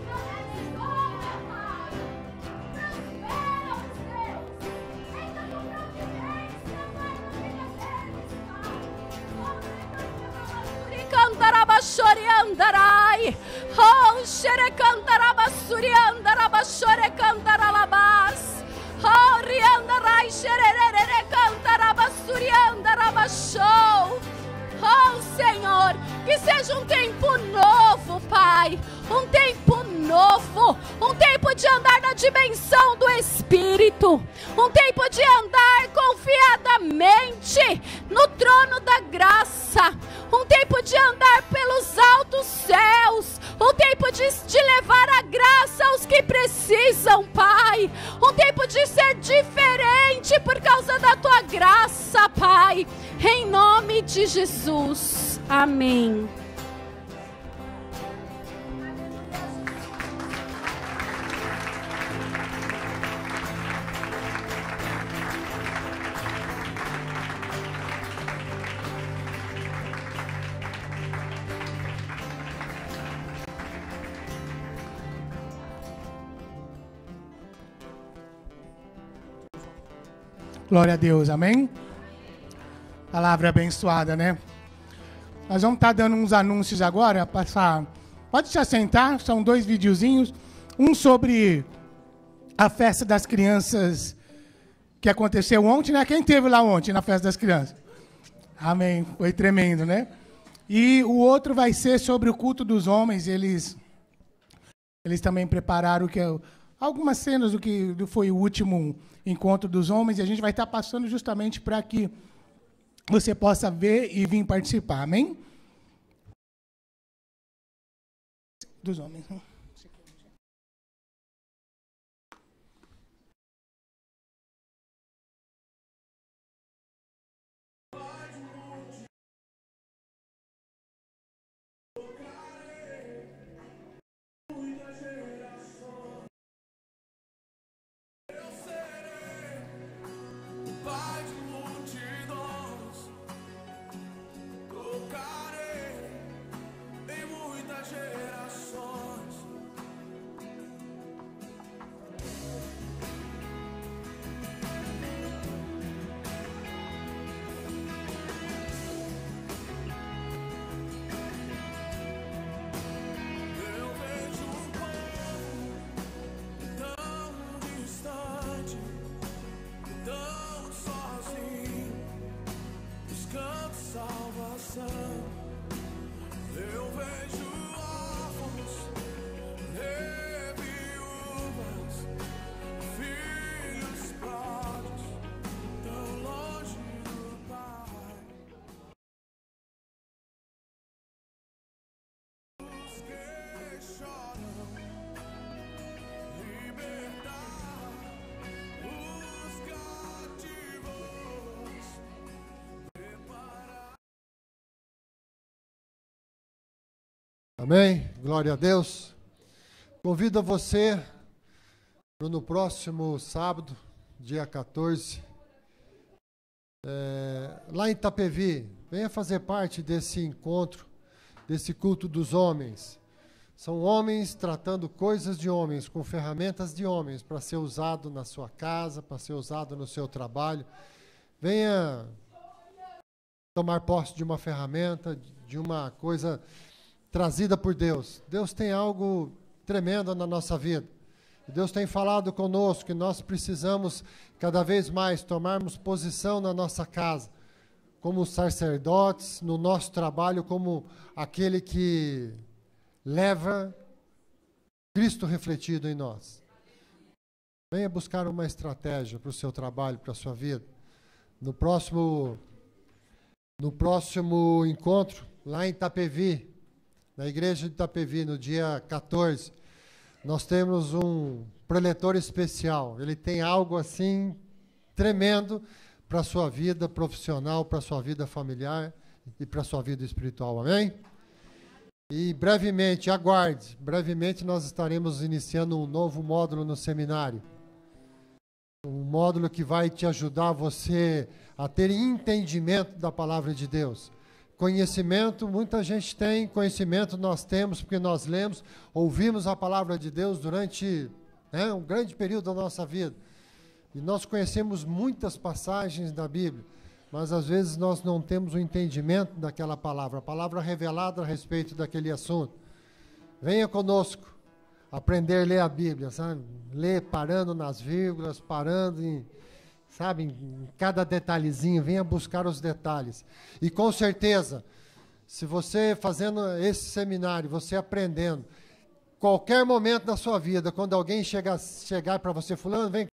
Não desculpa, Pai. Prospera-os, Deus. Entra com providência, Pai, na vida deles, Pai. Cantarabachoriandarai. Oh, xerecantarabasuriandarabachore-cantaralabas. Oh, riandarai, xererere, cantarabasuriandarabachou. Oh, Senhor, que seja um tempo novo, Pai. Um tempo novo. Um tempo de andar na dimensão do Espírito. Um tempo de andar confiadamente no trono da graça. Um tempo de andar pelos altos céus. Um tempo de levar a graça aos que precisam, Pai. Um tempo de ser diferente por causa da Tua graça, Pai. Em nome de Jesus. Amém. Glória a Deus, amém? Palavra abençoada, né? Nós vamos estar dando uns anúncios agora, passar. Pode se assentar, são 2 videozinhos. Um sobre a festa das crianças que aconteceu ontem, né? Quem teve lá ontem na festa das crianças? Amém, foi tremendo, né? E o outro vai ser sobre o culto dos homens. Eles também prepararam algumas cenas do que foi o último encontro dos homens, e a gente vai estar passando justamente para que você possa ver e vir participar, amém? Dos homens. Tocarei em muitas gerações. Eu vejo órfãos e viúvas, filhos pródigos, tão longe do Pai. Os que choram, libertar os cativos, preparar. Amém? Glória a Deus. Convido você para no próximo sábado, dia 14, lá em Itapevi, venha fazer parte desse encontro, desse culto dos homens. São homens tratando coisas de homens, com ferramentas de homens, para ser usado na sua casa, para ser usado no seu trabalho. Venha tomar posse de uma ferramenta, de uma coisa trazida por Deus. Deus tem algo tremendo na nossa vida. Deus tem falado conosco que nós precisamos cada vez mais tomarmos posição na nossa casa, como sacerdotes, no nosso trabalho, como aquele que leva Cristo refletido em nós. Venha buscar uma estratégia para o seu trabalho, para a sua vida. No próximo encontro, lá em Itapevi, na igreja de Itapevi, no dia 14, nós temos um preletor especial. Ele tem algo assim tremendo para a sua vida profissional, para a sua vida familiar e para a sua vida espiritual. Amém? E brevemente, aguarde, brevemente nós estaremos iniciando um novo módulo no seminário. Um módulo que vai te ajudar você a ter entendimento da palavra de Deus. Conhecimento, muita gente tem, conhecimento nós temos porque nós lemos, ouvimos a palavra de Deus durante um grande período da nossa vida. E nós conhecemos muitas passagens da Bíblia, mas às vezes nós não temos o entendimento daquela palavra, a palavra revelada a respeito daquele assunto. Venha conosco aprender a ler a Bíblia, sabe? Ler parando nas vírgulas, parando em cada detalhezinho, venha buscar os detalhes. E com certeza, se você fazendo esse seminário, você aprendendo, qualquer momento da sua vida, quando alguém chegar para você, fulano, vem